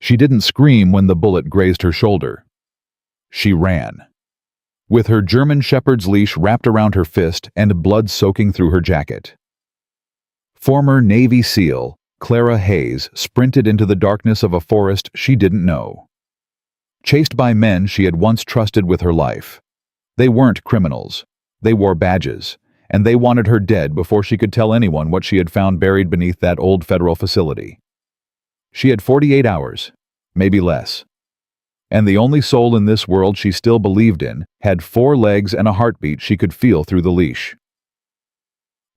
She didn't scream when the bullet grazed her shoulder. She ran. With her German Shepherd's leash wrapped around her fist and blood soaking through her jacket. Former Navy SEAL Clara Hayes sprinted into the darkness of a forest she didn't know. Chased by men she had once trusted with her life. They weren't criminals. They wore badges, and they wanted her dead before she could tell anyone what she had found buried beneath that old federal facility. She had 48 hours, maybe less. And the only soul in this world she still believed in had 4 legs and a heartbeat she could feel through the leash.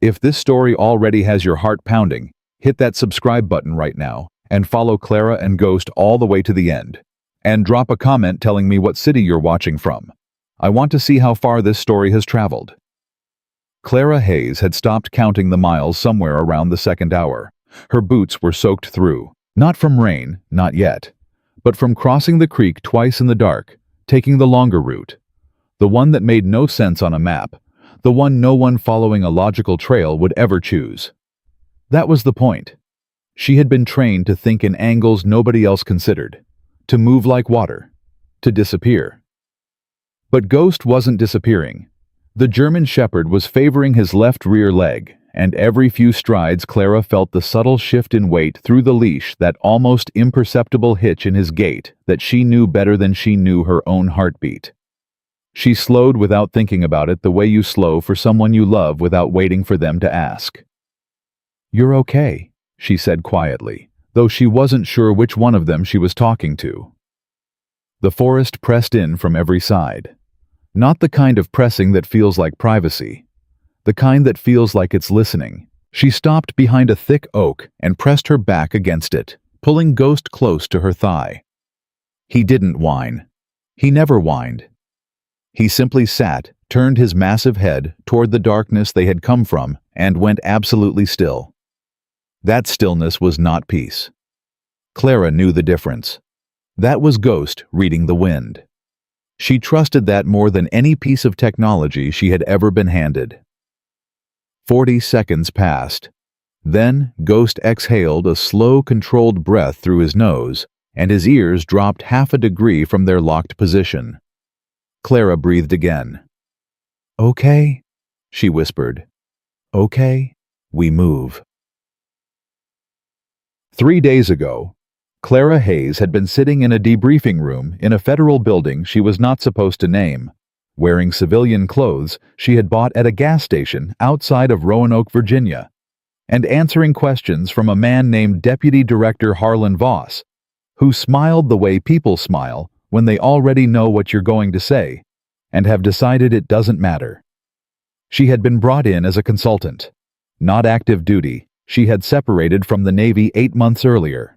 If this story already has your heart pounding, hit that subscribe button right now and follow Clara and Ghost all the way to the end. And drop a comment telling me what city you're watching from. I want to see how far this story has traveled. Clara Hayes had stopped counting the miles somewhere around the 2nd hour. Her boots were soaked through, not from rain, not yet, but from crossing the creek twice in the dark, taking the longer route, the one that made no sense on a map, the one no one following a logical trail would ever choose. That was the point. She had been trained to think in angles nobody else considered, to move like water, to disappear. But Ghost wasn't disappearing. The German Shepherd was favoring his left rear leg, and every few strides Clara felt the subtle shift in weight through the leash, that almost imperceptible hitch in his gait that she knew better than she knew her own heartbeat. She slowed without thinking about it, the way you slow for someone you love without waiting for them to ask. "You're okay," she said quietly, though she wasn't sure which one of them she was talking to. The forest pressed in from every side. Not the kind of pressing that feels like privacy. The kind that feels like it's listening. She stopped behind a thick oak and pressed her back against it, pulling Ghost close to her thigh. He didn't whine. He never whined. He simply sat, turned his massive head toward the darkness they had come from, and went absolutely still. That stillness was not peace. Clara knew the difference. That was Ghost reading the wind. She trusted that more than any piece of technology she had ever been handed. 40 seconds passed. Then Ghost exhaled a slow, controlled breath through his nose, and his ears dropped half a degree from their locked position. Clara breathed again. "Okay," she whispered. "Okay, we move." 3 days ago, Clara Hayes had been sitting in a debriefing room in a federal building she was not supposed to name, wearing civilian clothes she had bought at a gas station outside of Roanoke, Virginia, and answering questions from a man named Deputy Director Harlan Voss, who smiled the way people smile when they already know what you're going to say and have decided it doesn't matter. She had been brought in as a consultant, not active duty. She had separated from the Navy 8 months earlier.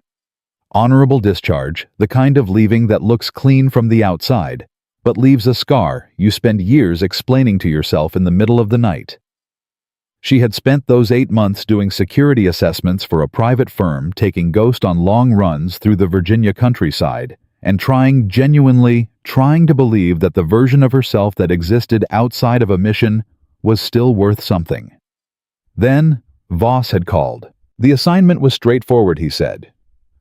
Honorable discharge, the kind of leaving that looks clean from the outside, but leaves a scar you spend years explaining to yourself in the middle of the night. She had spent those 8 months doing security assessments for a private firm, taking Ghost on long runs through the Virginia countryside, and genuinely trying to believe that the version of herself that existed outside of a mission was still worth something. Then, Voss had called. The assignment was straightforward, he said.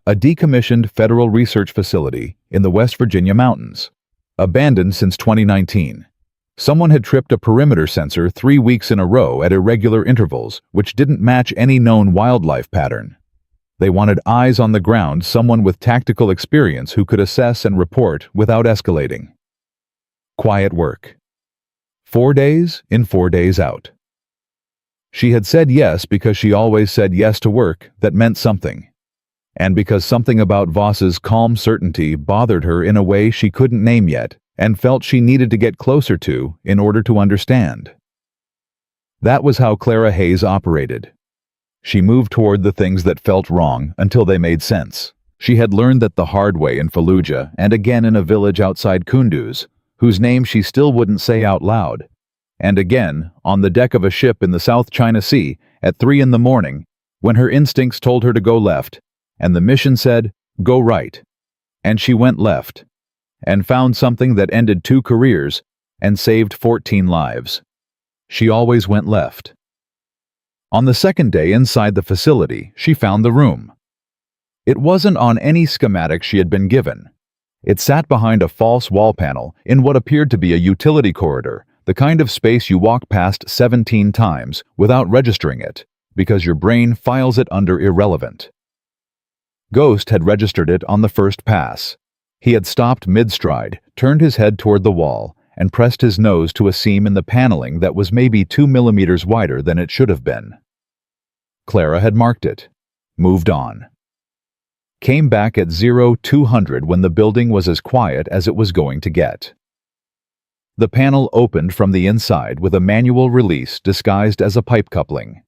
A decommissioned federal research facility in the West Virginia mountains. Abandoned since 2019. Someone had tripped a perimeter sensor 3 weeks in a row at irregular intervals, which didn't match any known wildlife pattern. They wanted eyes on the ground, someone with tactical experience who could assess and report without escalating. Quiet work. 4 days in, 4 days out. She had said yes because she always said yes to work that meant something. And because something about Voss's calm certainty bothered her in a way she couldn't name yet, and felt she needed to get closer to in order to understand. That was how Clara Hayes operated. She moved toward the things that felt wrong until they made sense. She had learned that the hard way in Fallujah, and again in a village outside Kunduz, whose name she still wouldn't say out loud, and again on the deck of a ship in the South China Sea at 3 in the morning, when her instincts told her to go left, and the mission said, go right. And she went left, and found something that ended 2 careers and saved 14 lives. She always went left. On the second day inside the facility, she found the room. It wasn't on any schematic she had been given. It sat behind a false wall panel in what appeared to be a utility corridor, the kind of space you walk past 17 times without registering it, because your brain files it under irrelevant. Ghost had registered it on the first pass. He had stopped mid-stride, turned his head toward the wall, and pressed his nose to a seam in the paneling that was maybe 2 millimeters wider than it should have been. Clara had marked it, moved on. Came back at 0200 when the building was as quiet as it was going to get. The panel opened from the inside with a manual release disguised as a pipe coupling.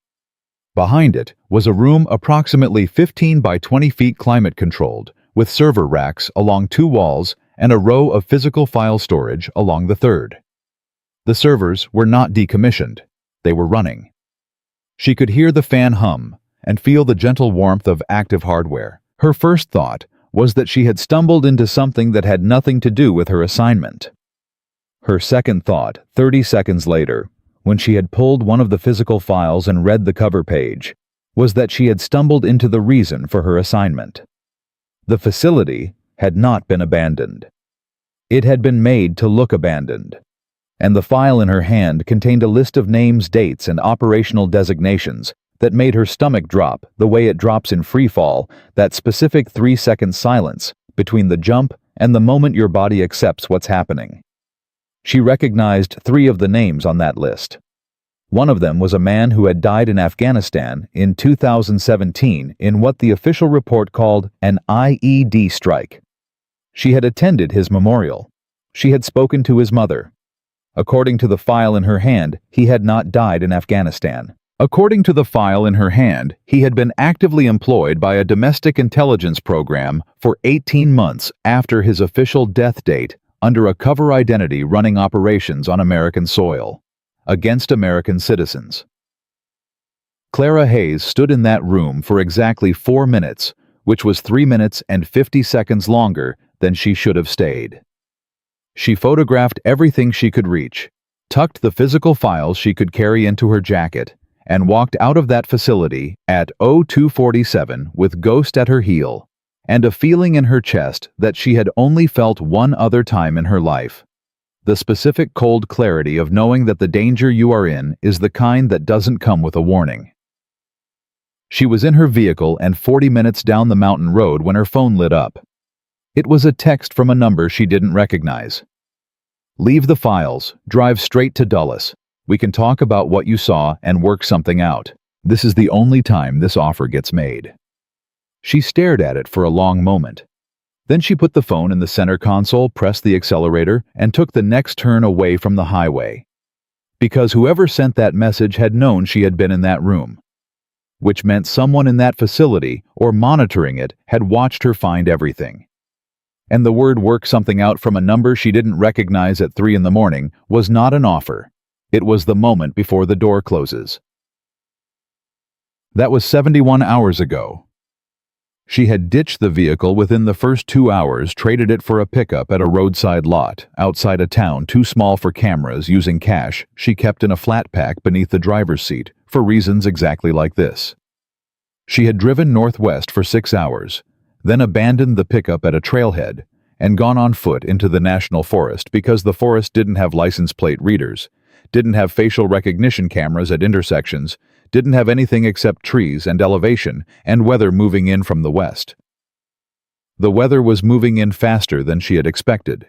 Behind it was a room approximately 15 by 20 feet climate-controlled, with server racks along 2 walls and a row of physical file storage along the third. The servers were not decommissioned. They were running. She could hear the fan hum and feel the gentle warmth of active hardware. Her first thought was that she had stumbled into something that had nothing to do with her assignment. Her second thought, 30 seconds later, when she had pulled one of the physical files and read the cover page, was that she had stumbled into the reason for her assignment. The facility had not been abandoned. It had been made to look abandoned, and the file in her hand contained a list of names, dates, and operational designations that made her stomach drop the way it drops in free fall, that specific 3-second silence between the jump and the moment your body accepts what's happening. She recognized 3 of the names on that list. One of them was a man who had died in Afghanistan in 2017 in what the official report called an IED strike. She had attended his memorial. She had spoken to his mother. According to the file in her hand, he had not died in Afghanistan. According to the file in her hand, he had been actively employed by a domestic intelligence program for 18 months after his official death date under a cover identity running operations on American soil, against American citizens. Clara Hayes stood in that room for exactly 4 minutes, which was 3 minutes and 50 seconds longer than she should have stayed. She photographed everything she could reach, tucked the physical files she could carry into her jacket, and walked out of that facility at 0247 with Ghost at her heel, and a feeling in her chest that she had only felt one other time in her life. The specific cold clarity of knowing that the danger you are in is the kind that doesn't come with a warning. She was in her vehicle and 40 minutes down the mountain road when her phone lit up. It was a text from a number she didn't recognize. "Leave the files, drive straight to Dulles. We can talk about what you saw and work something out. This is the only time this offer gets made." She stared at it for a long moment. Then she put the phone in the center console, pressed the accelerator, and took the next turn away from the highway. Because whoever sent that message had known she had been in that room, which meant someone in that facility or monitoring it had watched her find everything. And the word "work something out" from a number she didn't recognize at 3 in the morning was not an offer. It was the moment before the door closes. That was 71 hours ago. She had ditched the vehicle within the first 2 hours, traded it for a pickup at a roadside lot, outside a town too small for cameras, using cash she kept in a flat pack beneath the driver's seat, for reasons exactly like this. She had driven northwest for 6 hours, then abandoned the pickup at a trailhead, and gone on foot into the national forest because the forest didn't have license plate readers, didn't have facial recognition cameras at intersections, didn't have anything except trees and elevation and weather moving in from the west. The weather was moving in faster than she had expected.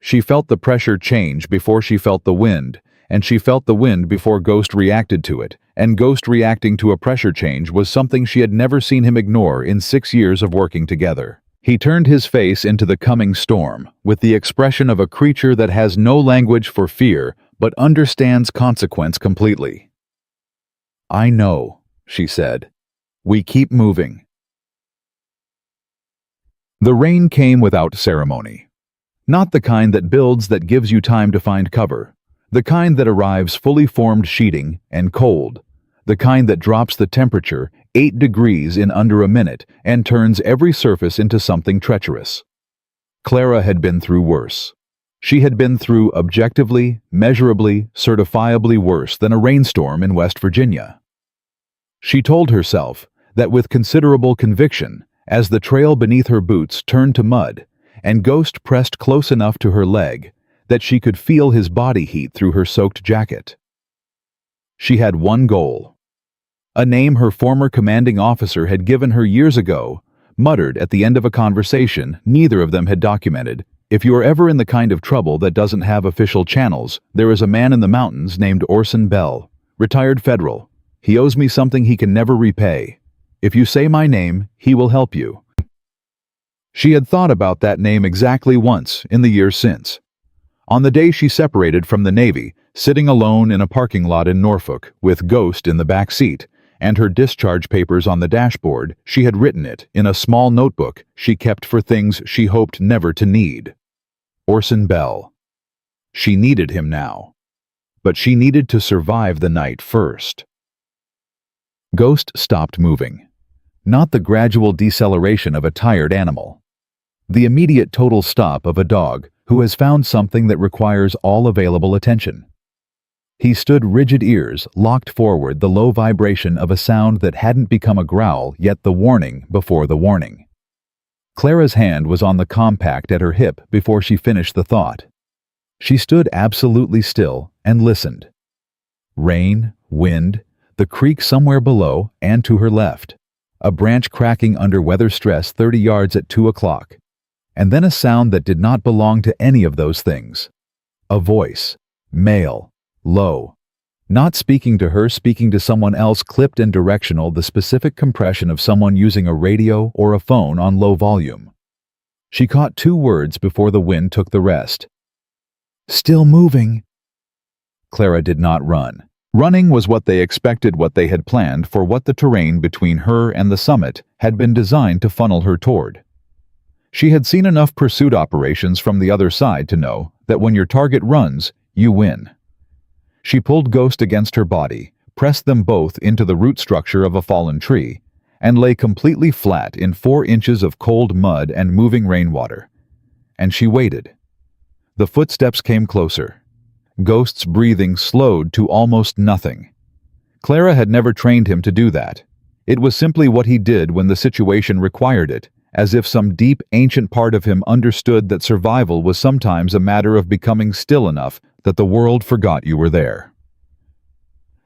She felt the pressure change before she felt the wind, and she felt the wind before Ghost reacted to it, and Ghost reacting to a pressure change was something she had never seen him ignore in 6 years of working together. He turned his face into the coming storm with the expression of a creature that has no language for fear but understands consequence completely. "I know," she said. "We keep moving." The rain came without ceremony. Not the kind that builds that gives you time to find cover. The kind that arrives fully formed sheeting and cold. The kind that drops the temperature 8 degrees in under a minute and turns every surface into something treacherous. Clara had been through worse. She had been through objectively, measurably, certifiably worse than a rainstorm in West Virginia. She told herself that with considerable conviction as the trail beneath her boots turned to mud, and Ghost pressed close enough to her leg that she could feel his body heat through her soaked jacket. She had one goal. A name her former commanding officer had given her years ago, muttered at the end of a conversation neither of them had documented. If you are ever in the kind of trouble that doesn't have official channels, there is a man in the mountains named Orson Bell, retired federal. He owes me something he can never repay. If you say my name, he will help you. She had thought about that name exactly once in the years since. On the day she separated from the Navy, sitting alone in a parking lot in Norfolk with Ghost in the back seat and her discharge papers on the dashboard, she had written it in a small notebook she kept for things she hoped never to need. Orson Bell. She needed him now. But she needed to survive the night first. Ghost stopped moving. Not the gradual deceleration of a tired animal. The immediate total stop of a dog who has found something that requires all available attention. He stood rigid, ears locked forward, the low vibration of a sound that hadn't become a growl, yet the warning before the warning. Clara's hand was on the compact at her hip before she finished the thought. She stood absolutely still and listened. Rain, wind, the creek somewhere below and to her left. A branch cracking under weather stress 30 yards at 2 o'clock. And then a sound that did not belong to any of those things. A voice, male, low. Not speaking to her, speaking to someone else, clipped and directional, the specific compression of someone using a radio or a phone on low volume. She caught 2 words before the wind took the rest. Still moving. Clara did not run. Running was what they expected, what they had planned for, what the terrain between her and the summit had been designed to funnel her toward. She had seen enough pursuit operations from the other side to know that when your target runs, you win. She pulled Ghost against her body, pressed them both into the root structure of a fallen tree, and lay completely flat in 4 inches of cold mud and moving rainwater. And she waited. The footsteps came closer. Ghost's breathing slowed to almost nothing. Clara had never trained him to do that. It was simply what he did when the situation required it, as if some deep, ancient part of him understood that survival was sometimes a matter of becoming still enough that the world forgot you were there.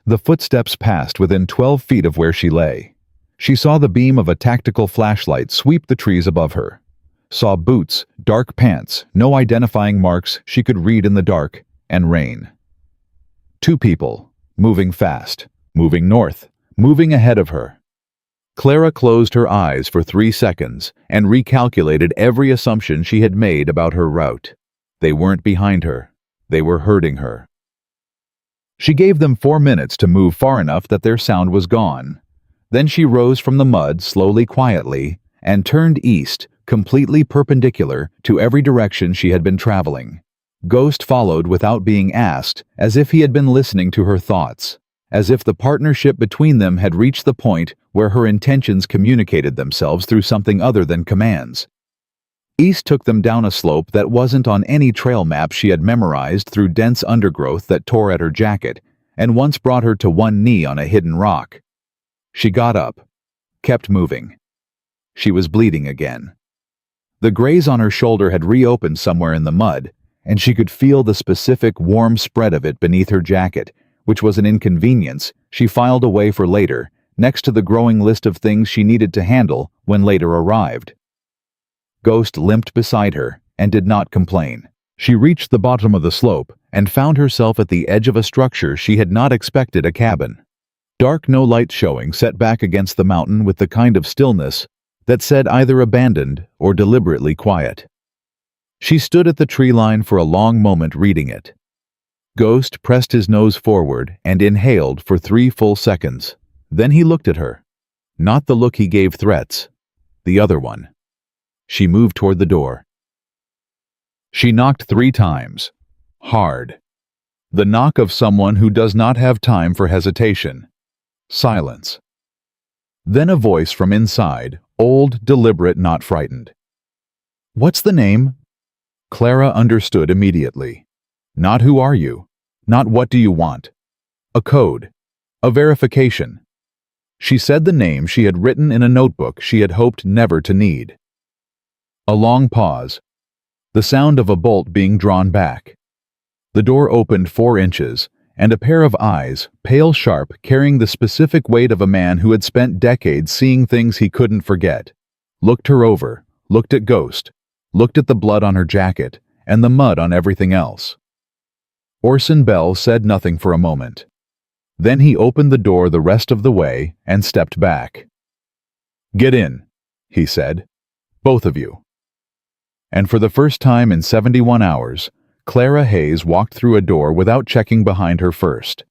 The footsteps passed within 12 feet of where she lay. She saw the beam of a tactical flashlight sweep the trees above her. Saw boots, dark pants, no identifying marks she could read in the dark, and rain. 2 people, moving fast, moving north, moving ahead of her. Clara closed her eyes for 3 seconds and recalculated every assumption she had made about her route. They weren't behind her. They were hurting her. She gave them 4 minutes to move far enough that their sound was gone. Then she rose from the mud slowly, quietly, and turned east, completely perpendicular to every direction she had been traveling. Ghost followed without being asked, as if he had been listening to her thoughts, as if the partnership between them had reached the point where her intentions communicated themselves through something other than commands. East took them down a slope that wasn't on any trail map she had memorized, through dense undergrowth that tore at her jacket, and once brought her to one knee on a hidden rock. She got up, kept moving. She was bleeding again. The graze on her shoulder had reopened somewhere in the mud, and she could feel the specific warm spread of it beneath her jacket, which was an inconvenience she filed away for later, next to the growing list of things she needed to handle when later arrived. Ghost limped beside her and did not complain. She reached the bottom of the slope and found herself at the edge of a structure she had not expected, a cabin. Dark, no light showing, set back against the mountain with the kind of stillness that said either abandoned or deliberately quiet. She stood at the tree line for a long moment, reading it. Ghost pressed his nose forward and inhaled for 3 full seconds. Then he looked at her. Not the look he gave threats. The other one. She moved toward the door. She knocked 3 times. Hard. The knock of someone who does not have time for hesitation. Silence. Then a voice from inside, old, deliberate, not frightened. "What's the name?" Clara understood immediately. Not who are you? Not what do you want? A code. A verification. She said the name she had written in a notebook she had hoped never to need. A long pause. The sound of a bolt being drawn back. The door opened 4 inches, and a pair of eyes, pale sharp, carrying the specific weight of a man who had spent decades seeing things he couldn't forget, looked her over, looked at Ghost, looked at the blood on her jacket, and the mud on everything else. Orson Bell said nothing for a moment. Then he opened the door the rest of the way and stepped back. "Get in," he said. "Both of you." And for the first time in 71 hours, Clara Hayes walked through a door without checking behind her first.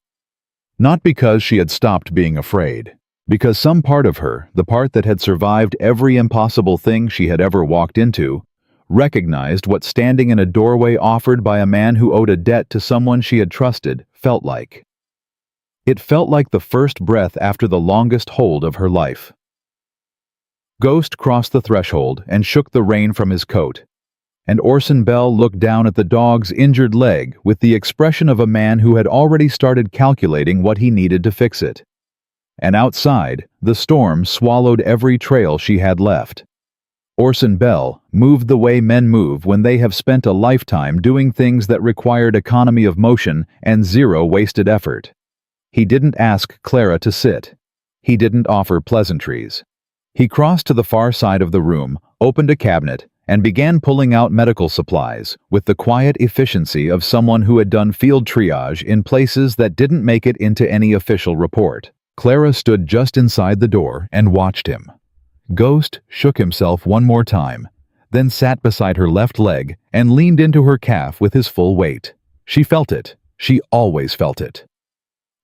Not because she had stopped being afraid, because some part of her, the part that had survived every impossible thing she had ever walked into, recognized what standing in a doorway offered by a man who owed a debt to someone she had trusted felt like. It felt like the first breath after the longest hold of her life. Ghost crossed the threshold and shook the rain from his coat, and Orson Bell looked down at the dog's injured leg with the expression of a man who had already started calculating what he needed to fix it. And outside, the storm swallowed every trail she had left. Orson Bell moved the way men move when they have spent a lifetime doing things that required economy of motion and zero wasted effort. He didn't ask Clara to sit. He didn't offer pleasantries. He crossed to the far side of the room, opened a cabinet, and began pulling out medical supplies with the quiet efficiency of someone who had done field triage in places that didn't make it into any official report. Clara stood just inside the door and watched him. Ghost shook himself one more time, then sat beside her left leg and leaned into her calf with his full weight. She felt it. She always felt it.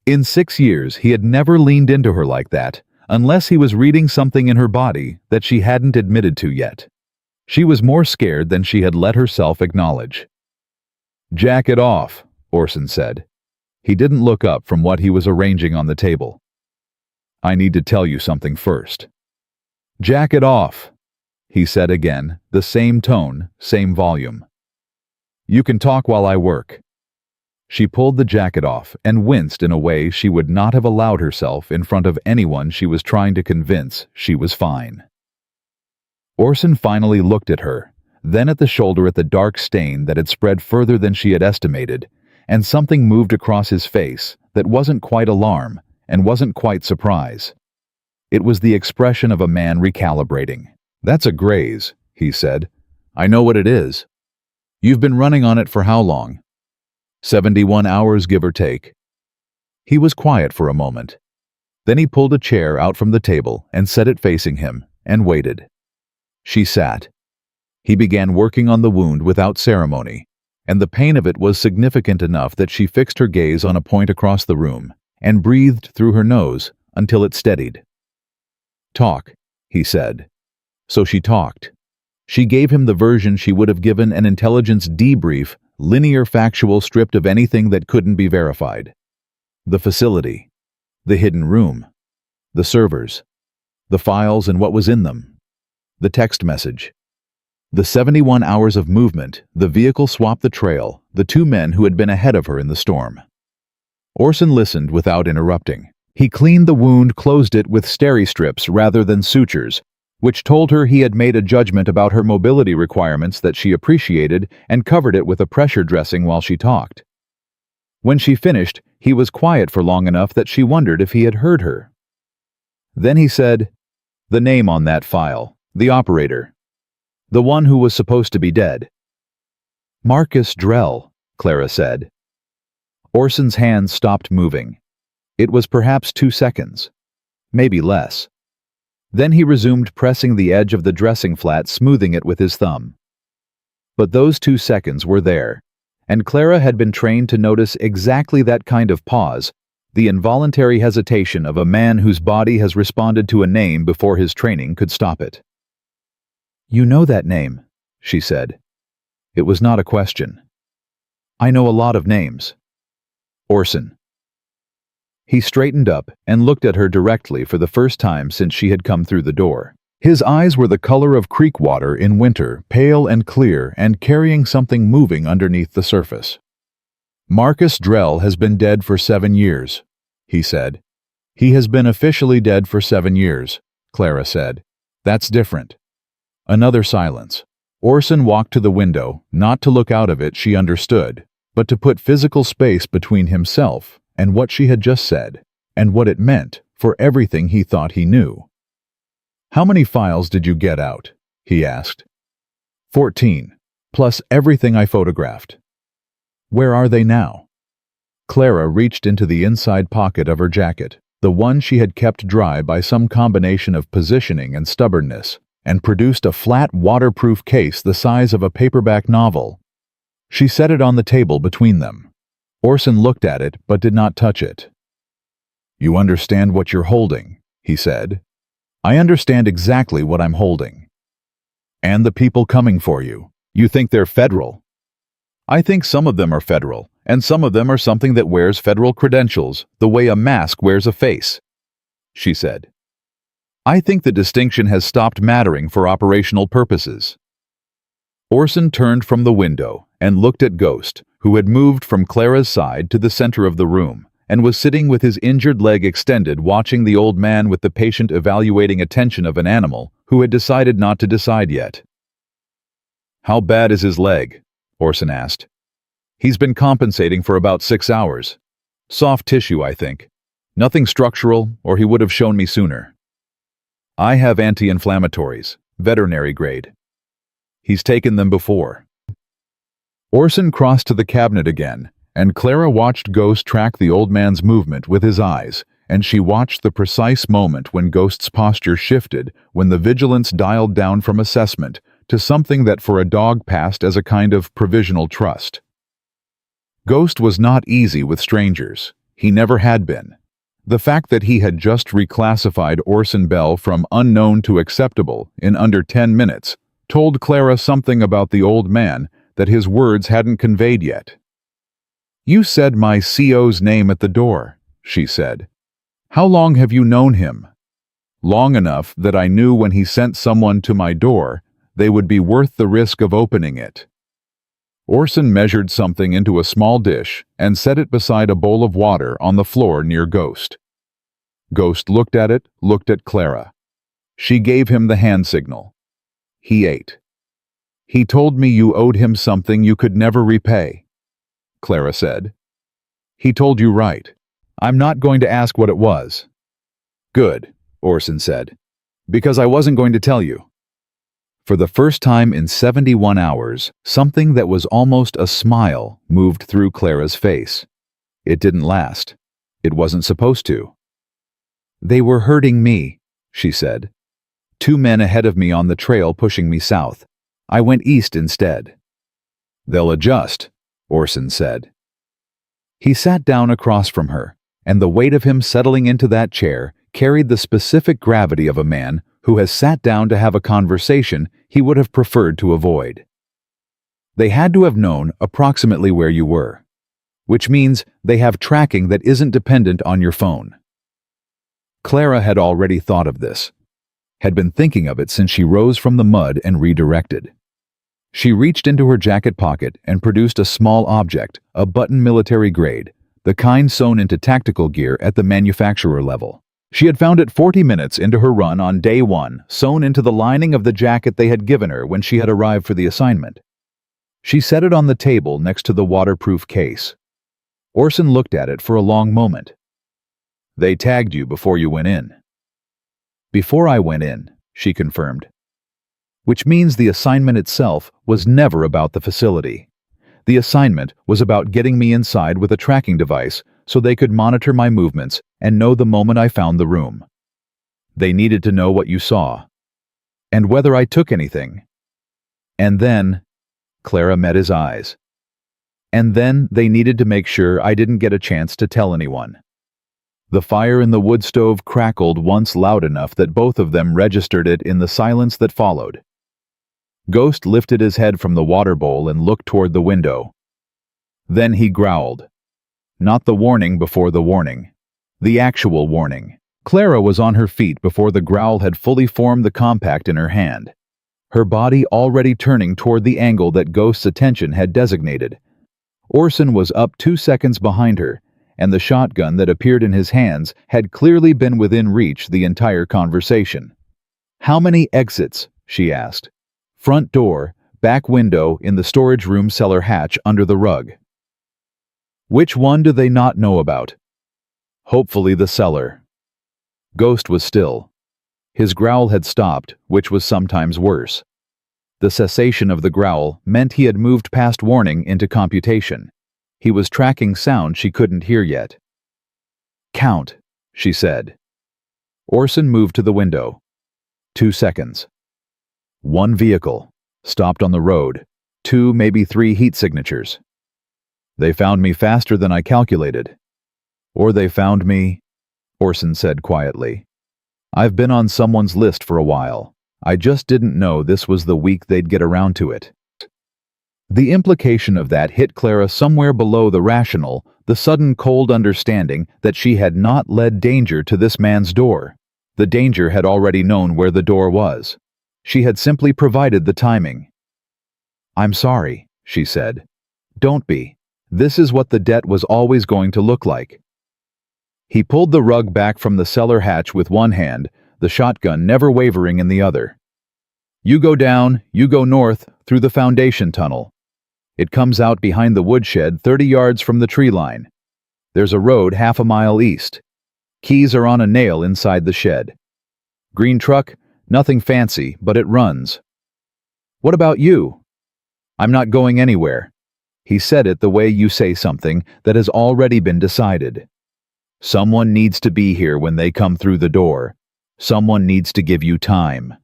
In 6 years, he had never leaned into her like that, unless he was reading something in her body that she hadn't admitted to yet. She was more scared than she had let herself acknowledge. "Jack it off," Orson said. He didn't look up from what he was arranging on the table. "I need to tell you something first." "Jack it off," he said again, the same tone, same volume. "You can talk while I work." She pulled the jacket off and winced in a way she would not have allowed herself in front of anyone she was trying to convince she was fine. Orson finally looked at her, then at the shoulder at the dark stain that had spread further than she had estimated, and something moved across his face that wasn't quite alarm and wasn't quite surprise. It was the expression of a man recalibrating. "That's a graze," he said. "I know what it is. You've been running on it for how long? 71 hours, give or take." He was quiet for a moment. Then he pulled a chair out from the table and set it facing him, and waited. She sat. He began working on the wound without ceremony, and the pain of it was significant enough that she fixed her gaze on a point across the room and breathed through her nose until it steadied. "Talk," he said. So she talked. She gave him the version she would have given an intelligence debrief, linear factual stripped of anything that couldn't be verified. The facility, the hidden room, the servers, the files and what was in them, the text message, the 71 hours of movement, the vehicle swap, the trail, the 2 men who had been ahead of her in the storm. Orson listened without interrupting. He cleaned the wound, closed it with steri strips rather than sutures, which told her he had made a judgment about her mobility requirements that she appreciated, and covered it with a pressure dressing while she talked. When she finished, he was quiet for long enough that she wondered if he had heard her. Then he said, "The name on that file, the operator, the one who was supposed to be dead." "Marcus Drell," Clara said. Orson's hands stopped moving. It was perhaps 2 seconds, maybe less. Then he resumed pressing the edge of the dressing flat, smoothing it with his thumb. But those 2 seconds were there, and Clara had been trained to notice exactly that kind of pause, the involuntary hesitation of a man whose body has responded to a name before his training could stop it. "You know that name," she said. It was not a question. "I know a lot of names." "Orson." He straightened up and looked at her directly for the first time since she had come through the door. His eyes were the color of creek water in winter, pale and clear and carrying something moving underneath the surface. "Marcus Drell has been dead for 7 years," he said. He has been officially dead for 7 years, Clara said. That's different. Another silence. Orson walked to the window, not to look out of it, she understood, but to put physical space between himself and what she had just said, and what it meant for everything he thought he knew. How many files did you get out? He asked. 14, plus everything I photographed. Where are they now? Clara reached into the inside pocket of her jacket, the one she had kept dry by some combination of positioning and stubbornness, and produced a flat, waterproof case the size of a paperback novel. She set it on the table between them. Orson looked at it but did not touch it. You understand what you're holding, he said. I understand exactly what I'm holding. And the people coming for you. You think they're federal? I think some of them are federal, and some of them are something that wears federal credentials, the way a mask wears a face, she said. I think the distinction has stopped mattering for operational purposes. Orson turned from the window and looked at Ghost, who had moved from Clara's side to the center of the room and was sitting with his injured leg extended, watching the old man with the patient evaluating attention of an animal who had decided not to decide yet. How bad is his leg? Orson asked. He's been compensating for about 6 hours. Soft tissue, I think. Nothing structural, or he would have shown me sooner. I have anti-inflammatories, veterinary grade. He's taken them before. Orson crossed to the cabinet again, and Clara watched Ghost track the old man's movement with his eyes, and she watched the precise moment when Ghost's posture shifted, when the vigilance dialed down from assessment to something that for a dog passed as a kind of provisional trust. Ghost was not easy with strangers. He never had been. The fact that he had just reclassified Orson Bell from unknown to acceptable in under 10 minutes told Clara something about the old man that his words hadn't conveyed yet. You said my CO's name at the door, she said. How long have you known him? Long enough that I knew when he sent someone to my door, they would be worth the risk of opening it. Orson measured something into a small dish and set it beside a bowl of water on the floor near Ghost. Ghost looked at it, looked at Clara. She gave him the hand signal. He ate. He told me you owed him something you could never repay, Clara said. He told you right. I'm not going to ask what it was. Good, Orson said, because I wasn't going to tell you. For the first time in 71 hours, something that was almost a smile moved through Clara's face. It didn't last. It wasn't supposed to. They were hurting me, she said. 2 men ahead of me on the trail pushing me south. I went east instead. They'll adjust, Orson said. He sat down across from her, and the weight of him settling into that chair carried the specific gravity of a man who has sat down to have a conversation he would have preferred to avoid. They had to have known approximately where you were, which means they have tracking that isn't dependent on your phone. Clara had already thought of this, had been thinking of it since she rose from the mud and redirected. She reached into her jacket pocket and produced a small object, a button military grade, the kind sewn into tactical gear at the manufacturer level. She had found it 40 minutes into her run on day 1, sewn into the lining of the jacket they had given her when she had arrived for the assignment. She set it on the table next to the waterproof case. Orson looked at it for a long moment. They tagged you before you went in. Before I went in, she confirmed. Which means the assignment itself was never about the facility. The assignment was about getting me inside with a tracking device so they could monitor my movements and know the moment I found the room. They needed to know what you saw, and whether I took anything. And then, Clara met his eyes. And then they needed to make sure I didn't get a chance to tell anyone. The fire in the wood stove crackled once loud enough that both of them registered it in the silence that followed. Ghost lifted his head from the water bowl and looked toward the window. Then he growled. Not the warning before the warning. The actual warning. Clara was on her feet before the growl had fully formed the compact in her hand, her body already turning toward the angle that Ghost's attention had designated. Orson was up 2 seconds behind her, and the shotgun that appeared in his hands had clearly been within reach the entire conversation. "How many exits?" she asked. "Front door, back window, in the storage room, cellar hatch under the rug." "Which one do they not know about?" "Hopefully the cellar." Ghost was still. His growl had stopped, which was sometimes worse. The cessation of the growl meant he had moved past warning into computation. He was tracking sound she couldn't hear yet. "Count," she said. Orson moved to the window. 2 seconds. 1 vehicle, stopped on the road. 2, maybe 3 heat signatures. "They found me faster than I calculated." "Or they found me," Orson said quietly. "I've been on someone's list for a while. I just didn't know this was the week they'd get around to it." The implication of that hit Clara somewhere below the rational, the sudden cold understanding that she had not led danger to this man's door. The danger had already known where the door was. She had simply provided the timing. "I'm sorry," she said. "Don't be. This is what the debt was always going to look like." He pulled the rug back from the cellar hatch with one hand, the shotgun never wavering in the other. "You go down, you go north, through the foundation tunnel. It comes out behind the woodshed 30 yards from the tree line. There's a road half a mile east. Keys are on a nail inside the shed. Green truck, nothing fancy, but it runs." "What about you?" "I'm not going anywhere." He said it the way you say something that has already been decided. "Someone needs to be here when they come through the door. Someone needs to give you time."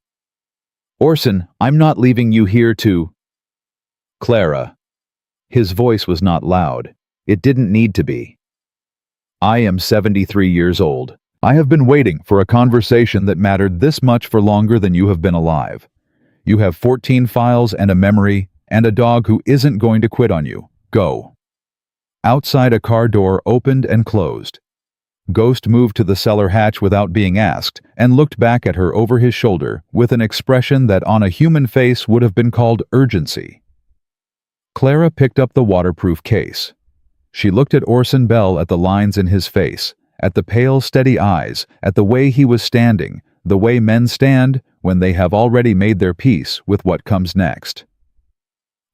"Orson, I'm not leaving you here to—" "Clara." His voice was not loud. It didn't need to be. "I am 73 years old. I have been waiting for a conversation that mattered this much for longer than you have been alive. You have 14 files and a memory, and a dog who isn't going to quit on you. Go." Outside, a car door opened and closed. Ghost moved to the cellar hatch without being asked and looked back at her over his shoulder with an expression that on a human face would have been called urgency. Clara picked up the waterproof case. She looked at Orson Bell, at the lines in his face, at the pale, steady eyes, at the way he was standing, the way men stand when they have already made their peace with what comes next.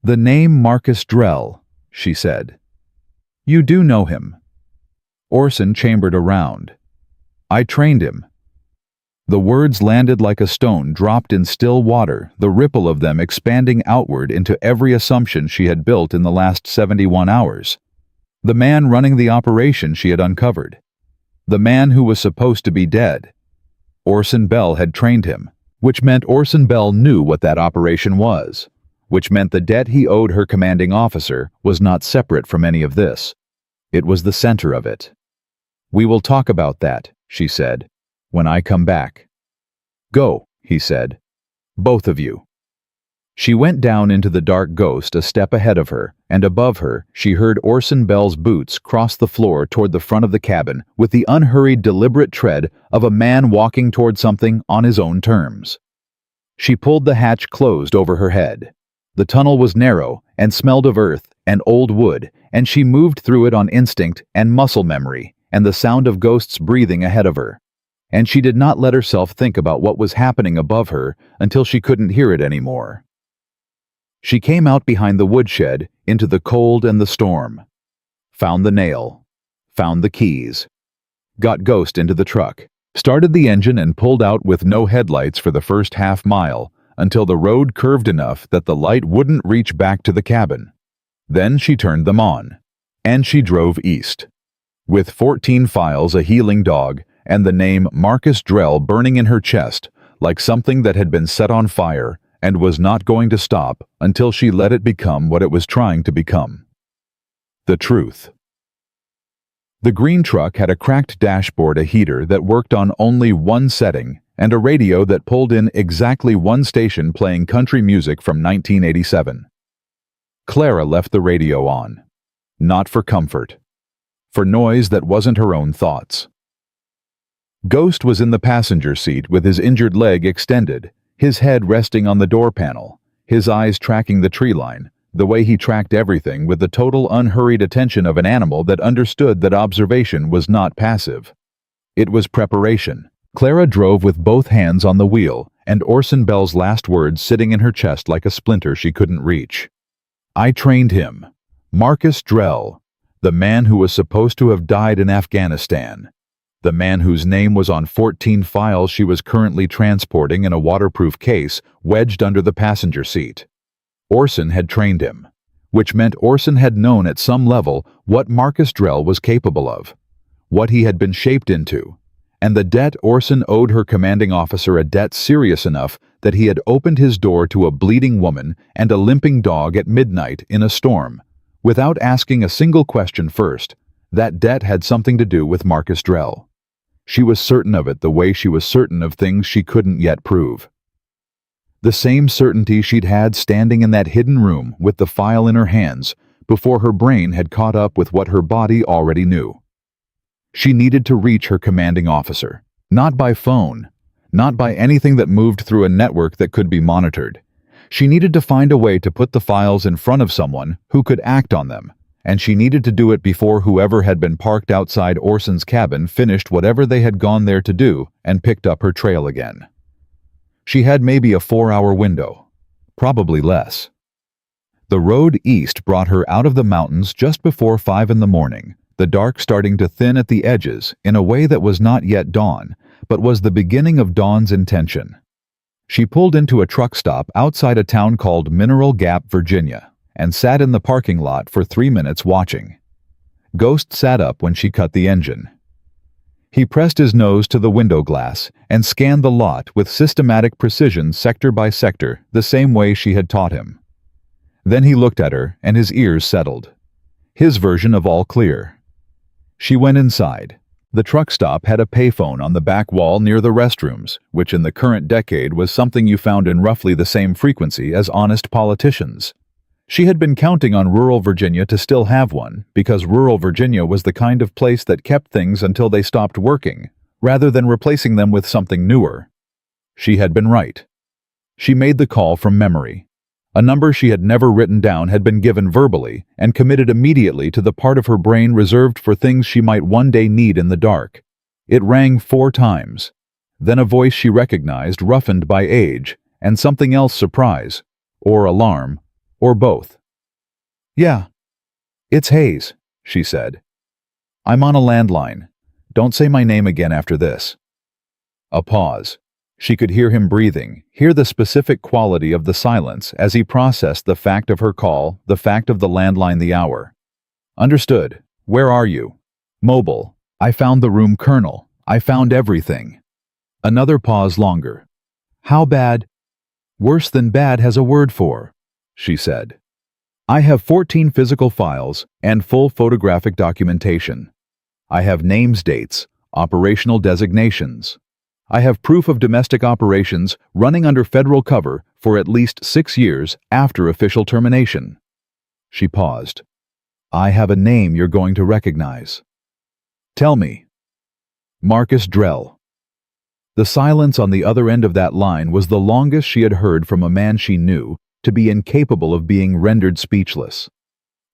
"The name Marcus Drell," she said. "You do know him." Orson chambered around. "I trained him." The words landed like a stone dropped in still water, the ripple of them expanding outward into every assumption she had built in the last 71 hours. The man running the operation she had uncovered. The man who was supposed to be dead. Orson Bell had trained him, which meant Orson Bell knew what that operation was, which meant the debt he owed her commanding officer was not separate from any of this. It was the center of it. "We will talk about that," she said, "when I come back." "Go," he said. "Both of you." She went down into the dark. Ghost a step ahead of her, and above her she heard Orson Bell's boots cross the floor toward the front of the cabin with the unhurried, deliberate tread of a man walking toward something on his own terms. She pulled the hatch closed over her head. The tunnel was narrow and smelled of earth and old wood, and she moved through it on instinct and muscle memory and the sound of Ghost's breathing ahead of her. And she did not let herself think about what was happening above her until she couldn't hear it anymore. She came out behind the woodshed into the cold and the storm. Found the nail. Found the keys. Got Ghost into the truck. Started the engine and pulled out with no headlights for the first half mile until the road curved enough that the light wouldn't reach back to the cabin. Then she turned them on. And she drove east. With 14 files, a healing dog, and the name Marcus Drell burning in her chest like something that had been set on fire and was not going to stop until she let it become what it was trying to become. The truth. The green truck had a cracked dashboard, a heater that worked on only one setting, and a radio that pulled in exactly one station playing country music from 1987. Clara left the radio on. Not for comfort. For noise that wasn't her own thoughts. Ghost was in the passenger seat with his injured leg extended, his head resting on the door panel, his eyes tracking the tree line, The way he tracked everything with the total unhurried attention of an animal that understood that observation was not passive. It was preparation. Clara drove with both hands on the wheel, and Orson Bell's last words sitting in her chest like a splinter she couldn't reach. I trained him. Marcus Drell, the man who was supposed to have died in Afghanistan. The man whose name was on 14 files she was currently transporting in a waterproof case wedged under the passenger seat. Orson had trained him, which meant Orson had known at some level what Marcus Drell was capable of, what he had been shaped into, and the debt Orson owed her commanding officer, a debt serious enough that he had opened his door to a bleeding woman and a limping dog at midnight in a storm, without asking a single question first. That debt had something to do with Marcus Drell. She was certain of it the way she was certain of things she couldn't yet prove. The same certainty she'd had standing in that hidden room with the file in her hands before her brain had caught up with what her body already knew. She needed to reach her commanding officer, not by phone, not by anything that moved through a network that could be monitored. She needed to find a way to put the files in front of someone who could act on them, and she needed to do it before whoever had been parked outside Orson's cabin finished whatever they had gone there to do and picked up her trail again. She had maybe a 4-hour window, probably less. The road east brought her out of the mountains just before 5 in the morning, the dark starting to thin at the edges in a way that was not yet dawn, but was the beginning of dawn's intention. She pulled into a truck stop outside a town called Mineral Gap, Virginia, and sat in the parking lot for 3 minutes watching. Ghost sat up when she cut the engine. He pressed his nose to the window glass and scanned the lot with systematic precision sector by sector, the same way she had taught him. Then he looked at her and his ears settled. His version of all clear. She went inside. The truck stop had a payphone on the back wall near the restrooms, which in the current decade was something you found in roughly the same frequency as honest politicians. She had been counting on rural Virginia to still have one, because rural Virginia was the kind of place that kept things until they stopped working, rather than replacing them with something newer. She had been right. She made the call from memory. A number she had never written down had been given verbally and committed immediately to the part of her brain reserved for things she might one day need in the dark. It rang 4 times. Then a voice she recognized, roughened by age, and something else, surprise, or alarm, or both. "Yeah. It's Hayes," she said. "I'm on a landline. Don't say my name again after this." A pause. She could hear him breathing, hear the specific quality of the silence as he processed the fact of her call, the fact of the landline, the hour. "Understood. Where are you?" "Mobile. I found the room, Colonel. I found everything." Another pause longer. "How bad?" "Worse than bad has a word for," she said. "I have 14 physical files and full photographic documentation. I have names, dates, operational designations. I have proof of domestic operations running under federal cover for at least 6 years after official termination." She paused. "I have a name you're going to recognize." "Tell me." "Marcus Drell." The silence on the other end of that line was the longest she had heard from a man she knew to be incapable of being rendered speechless.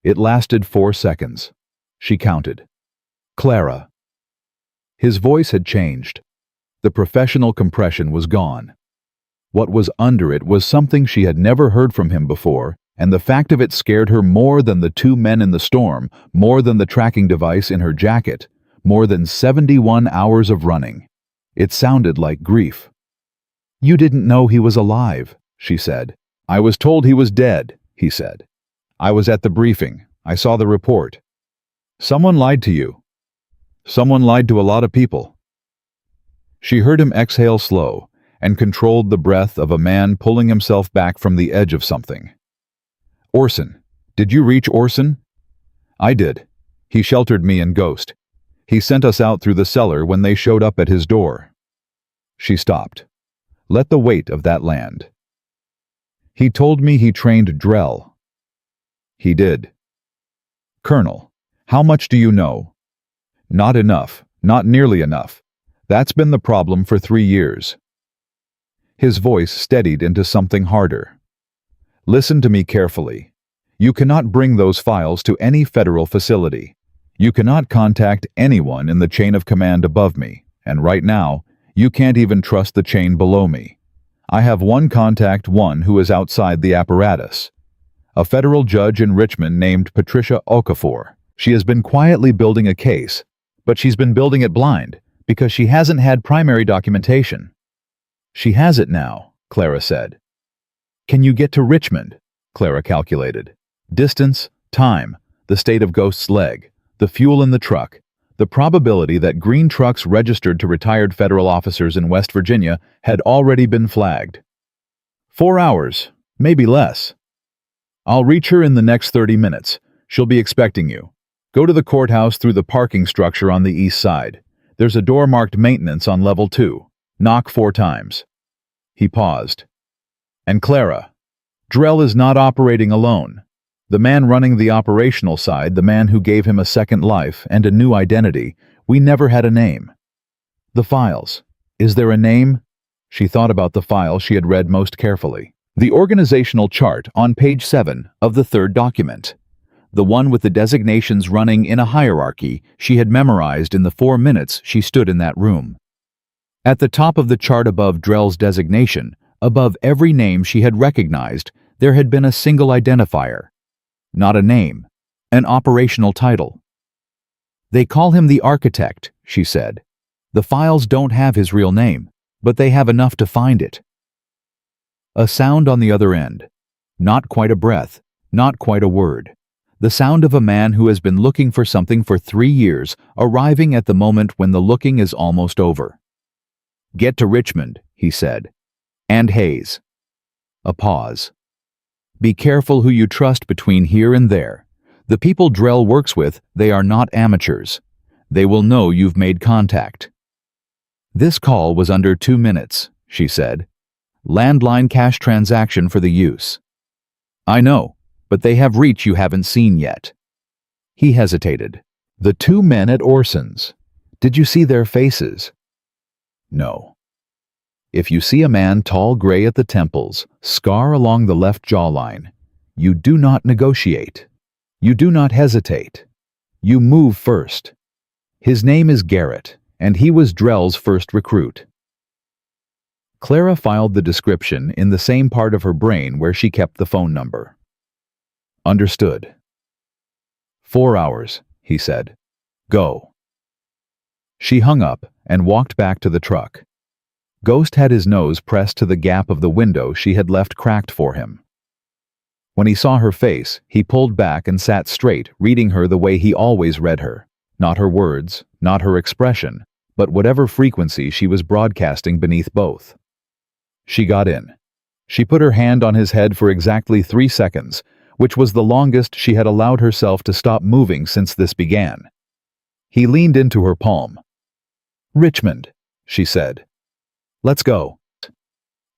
It lasted 4 seconds. She counted. "Clara." His voice had changed. The professional compression was gone. What was under it was something she had never heard from him before, and the fact of it scared her more than the 2 men in the storm, more than the tracking device in her jacket, more than 71 hours of running. It sounded like grief. "You didn't know he was alive," she said. "I was told he was dead," he said. "I was at the briefing. I saw the report." "Someone lied to you." "Someone lied to a lot of people." She heard him exhale slow, and controlled the breath of a man pulling himself back from the edge of something. "Orson. Did you reach Orson?" "I did. He sheltered me and Ghost. He sent us out through the cellar when they showed up at his door." She stopped. Let the weight of that land. "He told me he trained Drell." "He did." "Colonel, how much do you know?" "Not enough. Not nearly enough. That's been the problem for 3 years. His voice steadied into something harder. "Listen to me carefully. You cannot bring those files to any federal facility. You cannot contact anyone in the chain of command above me, and right now, you can't even trust the chain below me. I have one contact, one who is outside the apparatus. A federal judge in Richmond named Patricia Okafor. She has been quietly building a case, but she's been building it blind because she hasn't had primary documentation. She has it now, Clara said. Can you get to Richmond? Clara calculated. Distance, time, the state of Ghost's leg, the fuel in the truck, the probability that green trucks registered to retired federal officers in West Virginia had already been flagged. 4 hours, maybe less. I'll reach her in the next 30 minutes. She'll be expecting you. Go to the courthouse through the parking structure on the east side. There's a door marked maintenance on level 2. Knock 4 times. He paused. And Clara, Drell is not operating alone. The man running the operational side, the man who gave him a second life and a new identity, we never had a name. The files. Is there a name? She thought about the file she had read most carefully. The organizational chart on page 7 of the third document. The one with the designations running in a hierarchy she had memorized in the 4 minutes she stood in that room. At the top of the chart above Drell's designation, above every name she had recognized, there had been a single identifier. Not a name, an operational title. They call him the architect, she said. The files don't have his real name, but they have enough to find it. A sound on the other end. Not quite a breath, not quite a word. The sound of a man who has been looking for something for 3 years, arriving at the moment when the looking is almost over. Get to Richmond, he said. And Hayes. A pause. Be careful who you trust between here and there. The people Drell works with, they are not amateurs. They will know you've made contact. This call was under 2 minutes, she said. Landline cash transaction for the use. I know, but they have reach you haven't seen yet. He hesitated. The 2 men at Orson's. Did you see their faces? No. If you see a man tall gray at the temples, scar along the left jawline, you do not negotiate. You do not hesitate. You move first. His name is Garrett, and he was Drell's first recruit. Clara filed the description in the same part of her brain where she kept the phone number. Understood. 4 hours, he said. Go. She hung up and walked back to the truck. Ghost had his nose pressed to the gap of the window she had left cracked for him. When he saw her face, he pulled back and sat straight, reading her the way he always read her. Not her words, not her expression, but whatever frequency she was broadcasting beneath both. She got in. She put her hand on his head for exactly 3 seconds, which was the longest she had allowed herself to stop moving since this began. He leaned into her palm. Richmond, she said. Let's go.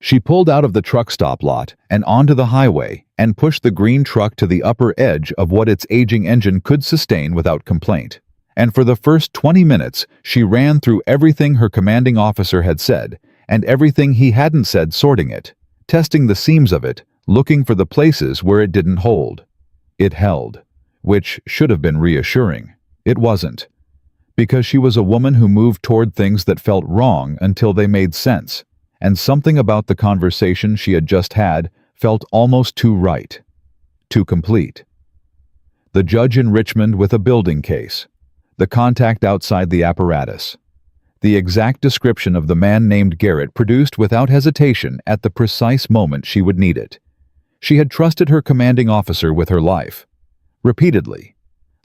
She pulled out of the truck stop lot and onto the highway and pushed the green truck to the upper edge of what its aging engine could sustain without complaint. And for the first 20 minutes, she ran through everything her commanding officer had said and everything he hadn't said, sorting it, testing the seams of it, looking for the places where it didn't hold. It held, which should have been reassuring. It wasn't. Because she was a woman who moved toward things that felt wrong until they made sense, and something about the conversation she had just had felt almost too right, too complete. The judge in Richmond with a building case, the contact outside the apparatus, the exact description of the man named Garrett produced without hesitation at the precise moment she would need it. She had trusted her commanding officer with her life. Repeatedly.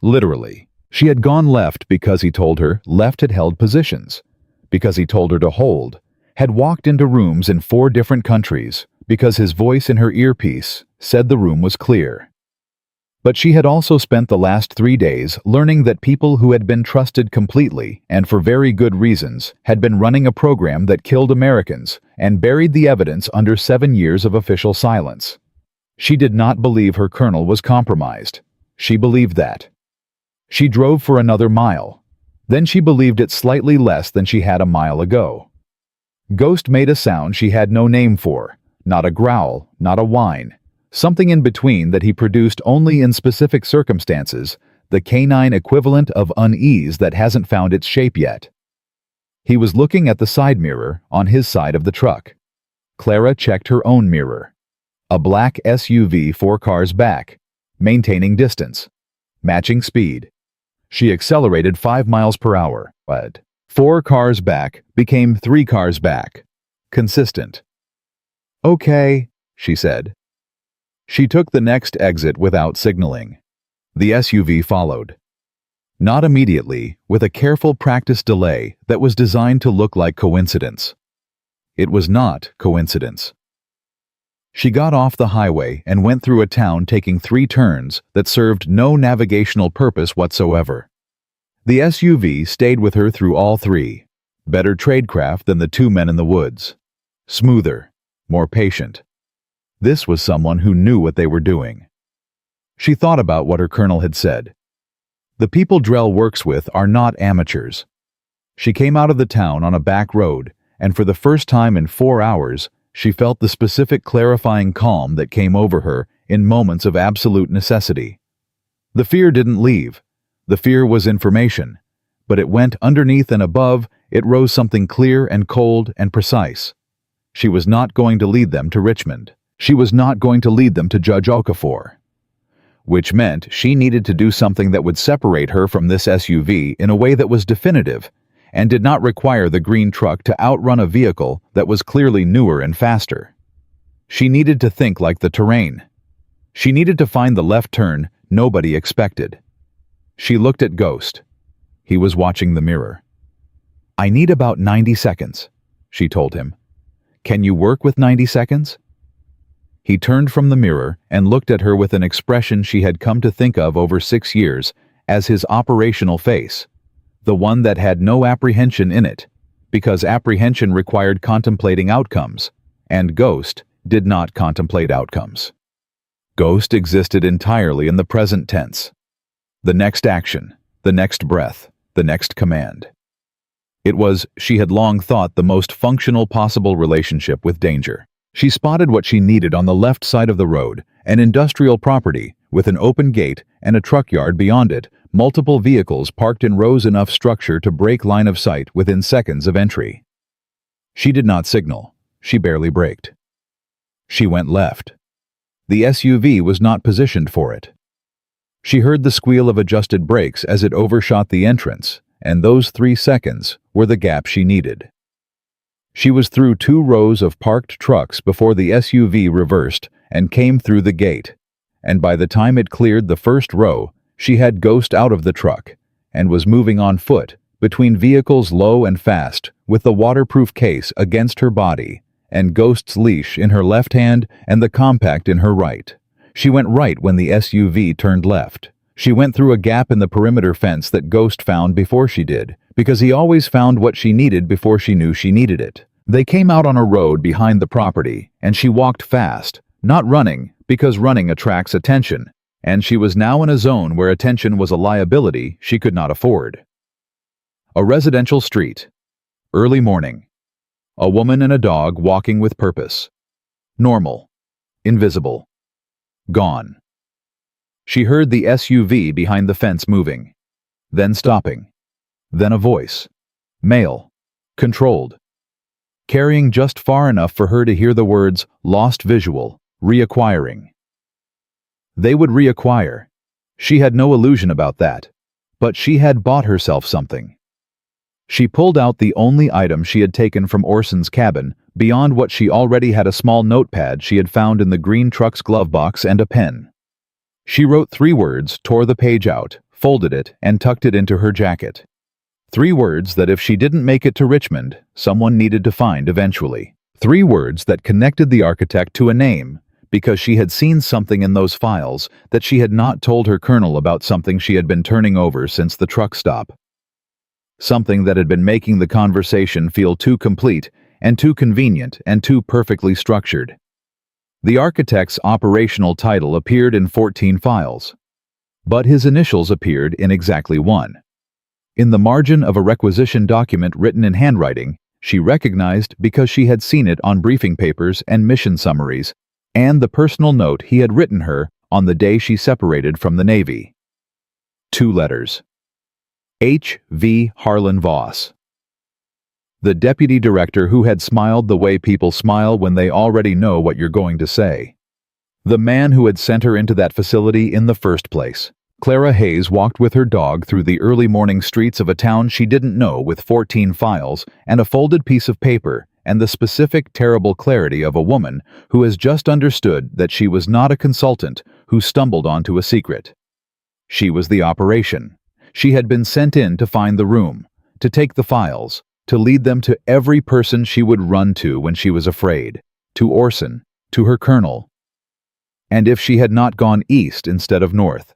Literally. She had gone left because he told her left had held positions, because he told her to hold, had walked into rooms in 4 different countries, because his voice in her earpiece said the room was clear. But she had also spent the last 3 days learning that people who had been trusted completely, and for very good reasons, had been running a program that killed Americans and buried the evidence under 7 years of official silence. She did not believe her colonel was compromised. She believed that. She drove for another mile. Then she believed it slightly less than she had a mile ago. Ghost made a sound she had no name for, not a growl, not a whine, Something in between that he produced only in specific circumstances, the canine equivalent of unease that hasn't found its shape yet. He was looking at the side mirror on his side of the truck. Clara checked her own mirror. A black SUV 4 cars back, maintaining distance, matching speed. She accelerated 5 miles per hour, but 4 cars back became 3 cars back. Consistent. Okay, she said. She took the next exit without signaling. The SUV followed. Not immediately, with a careful practice delay that was designed to look like coincidence. It was not coincidence. She got off the highway and went through a town taking 3 turns that served no navigational purpose whatsoever. The SUV stayed with her through all 3. Better tradecraft than the 2 men in the woods. Smoother, more patient. This was someone who knew what they were doing. She thought about what her colonel had said. The people Drell works with are not amateurs. She came out of the town on a back road, and for the first time in 4 hours, she felt the specific clarifying calm that came over her in moments of absolute necessity. The fear didn't leave. The fear was information, but it went underneath and above. It rose something clear and cold and precise. She was not going to lead them to Richmond. She was not going to lead them to Judge Okafor. Which meant she needed to do something that would separate her from this SUV in a way that was definitive and did not require the green truck to outrun a vehicle that was clearly newer and faster. She needed to think like the terrain. She needed to find the left turn nobody expected. She looked at Ghost. He was watching the mirror. "I need about 90 seconds, she told him. "Can you work with 90 seconds? He turned from the mirror and looked at her with an expression she had come to think of over 6 years as his operational face, the one that had no apprehension in it, because apprehension required contemplating outcomes, and Ghost did not contemplate outcomes. Ghost existed entirely in the present tense. The next action, the next breath, the next command. It was, she had long thought, the most functional possible relationship with danger. She spotted what she needed on the left side of the road, an industrial property with an open gate and a truck yard beyond it, multiple vehicles parked in rows, enough structure to break line of sight within seconds of entry. She did not signal. She barely braked. She went left. The SUV was not positioned for it. She heard the squeal of adjusted brakes as it overshot the entrance, and those 3 seconds were the gap she needed. She was through 2 rows of parked trucks before the SUV reversed and came through the gate, and by the time it cleared the first row, she had Ghost out of the truck and was moving on foot between vehicles low and fast with the waterproof case against her body and Ghost's leash in her left hand and the compact in her right. She went right when the SUV turned left. She went through a gap in the perimeter fence that Ghost found before she did, because he always found what she needed before she knew she needed it. They came out on a road behind the property, and she walked fast, not running, because running attracts attention, and she was now in a zone where attention was a liability she could not afford. A residential street. Early morning. A woman and a dog walking with purpose. Normal. Invisible. Gone. She heard the SUV behind the fence moving, then stopping, then a voice. Male. Controlled. Carrying just far enough for her to hear the words, lost visual, reacquiring. They would reacquire. She had no illusion about that, but she had bought herself something. She pulled out the only item she had taken from Orson's cabin, beyond what she already had: a small notepad she had found in the green truck's glove box and a pen. She wrote 3 words, tore the page out, folded it, and tucked it into her jacket. 3 words that if she didn't make it to Richmond, someone needed to find eventually. 3 words that connected the architect to a name, because she had seen something in those files that she had not told her colonel about, something she had been turning over since the truck stop. Something that had been making the conversation feel too complete and too convenient and too perfectly structured. The architect's operational title appeared in 14 files, but his initials appeared in exactly 1. In the margin of a requisition document written in handwriting, she recognized, because she had seen it on briefing papers and mission summaries, and the personal note he had written her on the day she separated from the Navy. 2 letters. H. V. Harlan Voss. The deputy director who had smiled the way people smile when they already know what you're going to say. The man who had sent her into that facility in the first place. Clara Hayes walked with her dog through the early morning streets of a town she didn't know with 14 files and a folded piece of paper and the specific terrible clarity of a woman who has just understood that she was not a consultant who stumbled onto a secret. She was the operation. She had been sent in to find the room, to take the files, to lead them to every person she would run to when she was afraid, to Orson, to her colonel. And if she had not gone east instead of north,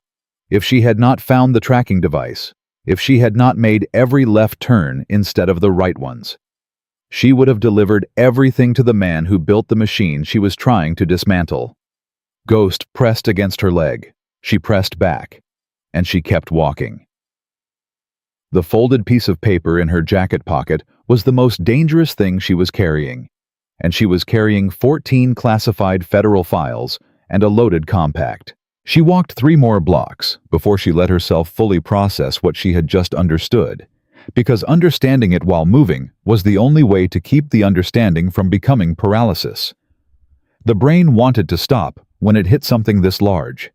if she had not found the tracking device, if she had not made every left turn instead of the right ones, she would have delivered everything to the man who built the machine she was trying to dismantle. Ghost pressed against her leg. She pressed back, and she kept walking. The folded piece of paper in her jacket pocket was the most dangerous thing she was carrying, and she was carrying 14 classified federal files and a loaded compact. She walked 3 more blocks before she let herself fully process what she had just understood, because understanding it while moving was the only way to keep the understanding from becoming paralysis. The brain wanted to stop when it hit something this large.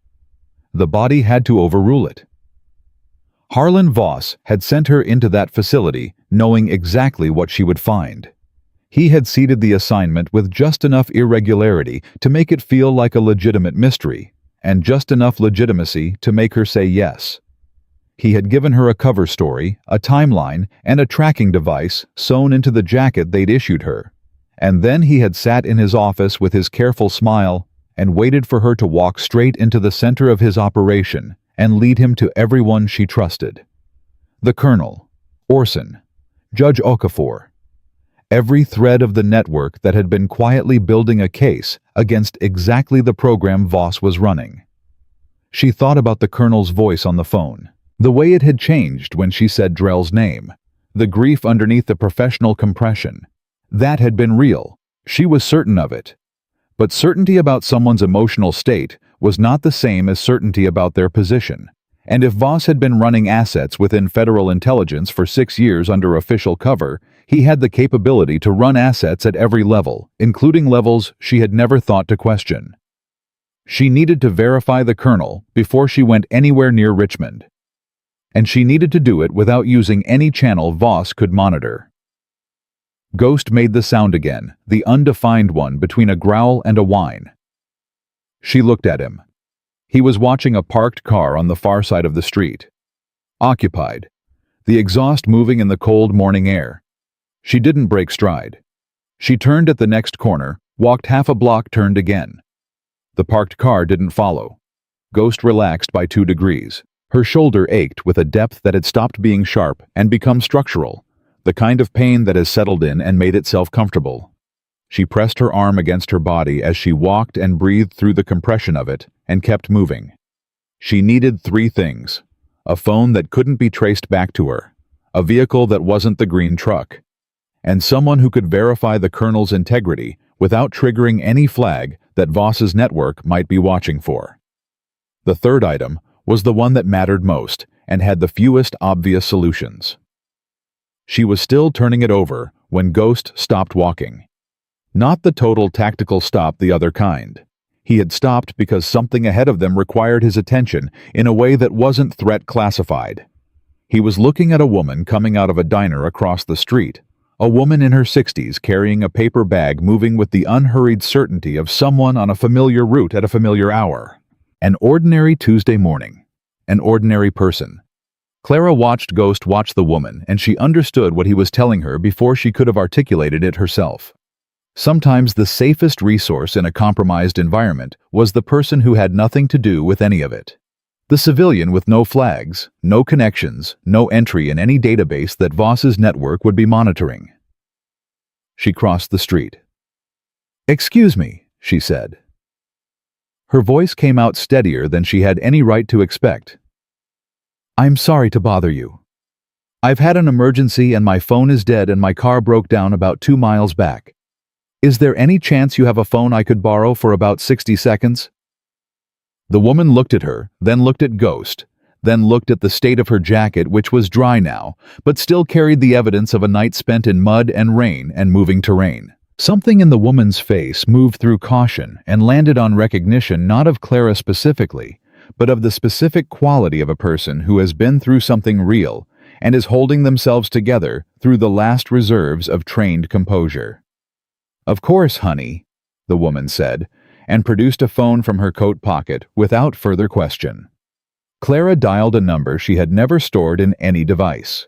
The body had to overrule it. Harlan Voss had sent her into that facility knowing exactly what she would find. He had seeded the assignment with just enough irregularity to make it feel like a legitimate mystery, and just enough legitimacy to make her say yes. He had given her a cover story, a timeline, and a tracking device sewn into the jacket they'd issued her. And then he had sat in his office with his careful smile and waited for her to walk straight into the center of his operation and lead him to everyone she trusted. The colonel, Orson, Judge Okafor. Every thread of the network that had been quietly building a case against exactly the program Voss was running. She thought about the colonel's voice on the phone, the way it had changed when she said Drell's name, the grief underneath the professional compression. That had been real. She was certain of it. But certainty about someone's emotional state was not the same as certainty about their position. And if Voss had been running assets within federal intelligence for 6 years under official cover, he had the capability to run assets at every level, including levels she had never thought to question. She needed to verify the colonel before she went anywhere near Richmond. And she needed to do it without using any channel Voss could monitor. Ghost made the sound again, the undefined one between a growl and a whine. She looked at him. He was watching a parked car on the far side of the street. Occupied. The exhaust moving in the cold morning air. She didn't break stride. She turned at the next corner, walked half a block, turned again. The parked car didn't follow. Ghost relaxed by 2 degrees. Her shoulder ached with a depth that had stopped being sharp and become structural, the kind of pain that has settled in and made itself comfortable. She pressed her arm against her body as she walked and breathed through the compression of it and kept moving. She needed 3 things: a phone that couldn't be traced back to her, a vehicle that wasn't the green truck, and someone who could verify the colonel's integrity without triggering any flag that Voss's network might be watching for. The third item was the one that mattered most and had the fewest obvious solutions. She was still turning it over when Ghost stopped walking. Not the total tactical stop, the other kind. He had stopped because something ahead of them required his attention in a way that wasn't threat classified. He was looking at a woman coming out of a diner across the street, a woman in her 60s carrying a paper bag, moving with the unhurried certainty of someone on a familiar route at a familiar hour. An ordinary Tuesday morning. An ordinary person. Clara watched Ghost watch the woman, and she understood what he was telling her before she could have articulated it herself. Sometimes the safest resource in a compromised environment was the person who had nothing to do with any of it. The civilian with no flags, no connections, no entry in any database that Voss's network would be monitoring. She crossed the street. "Excuse me," she said. Her voice came out steadier than she had any right to expect. "I'm sorry to bother you. I've had an emergency and my phone is dead and my car broke down about 2 miles back. Is there any chance you have a phone I could borrow for about 60 seconds? The woman looked at her, then looked at Ghost, then looked at the state of her jacket, which was dry now, but still carried the evidence of a night spent in mud and rain and moving terrain. Something in the woman's face moved through caution and landed on recognition not of Clara specifically, but of the specific quality of a person who has been through something real and is holding themselves together through the last reserves of trained composure. "Of course, honey," the woman said, and produced a phone from her coat pocket without further question. Clara dialed a number she had never stored in any device.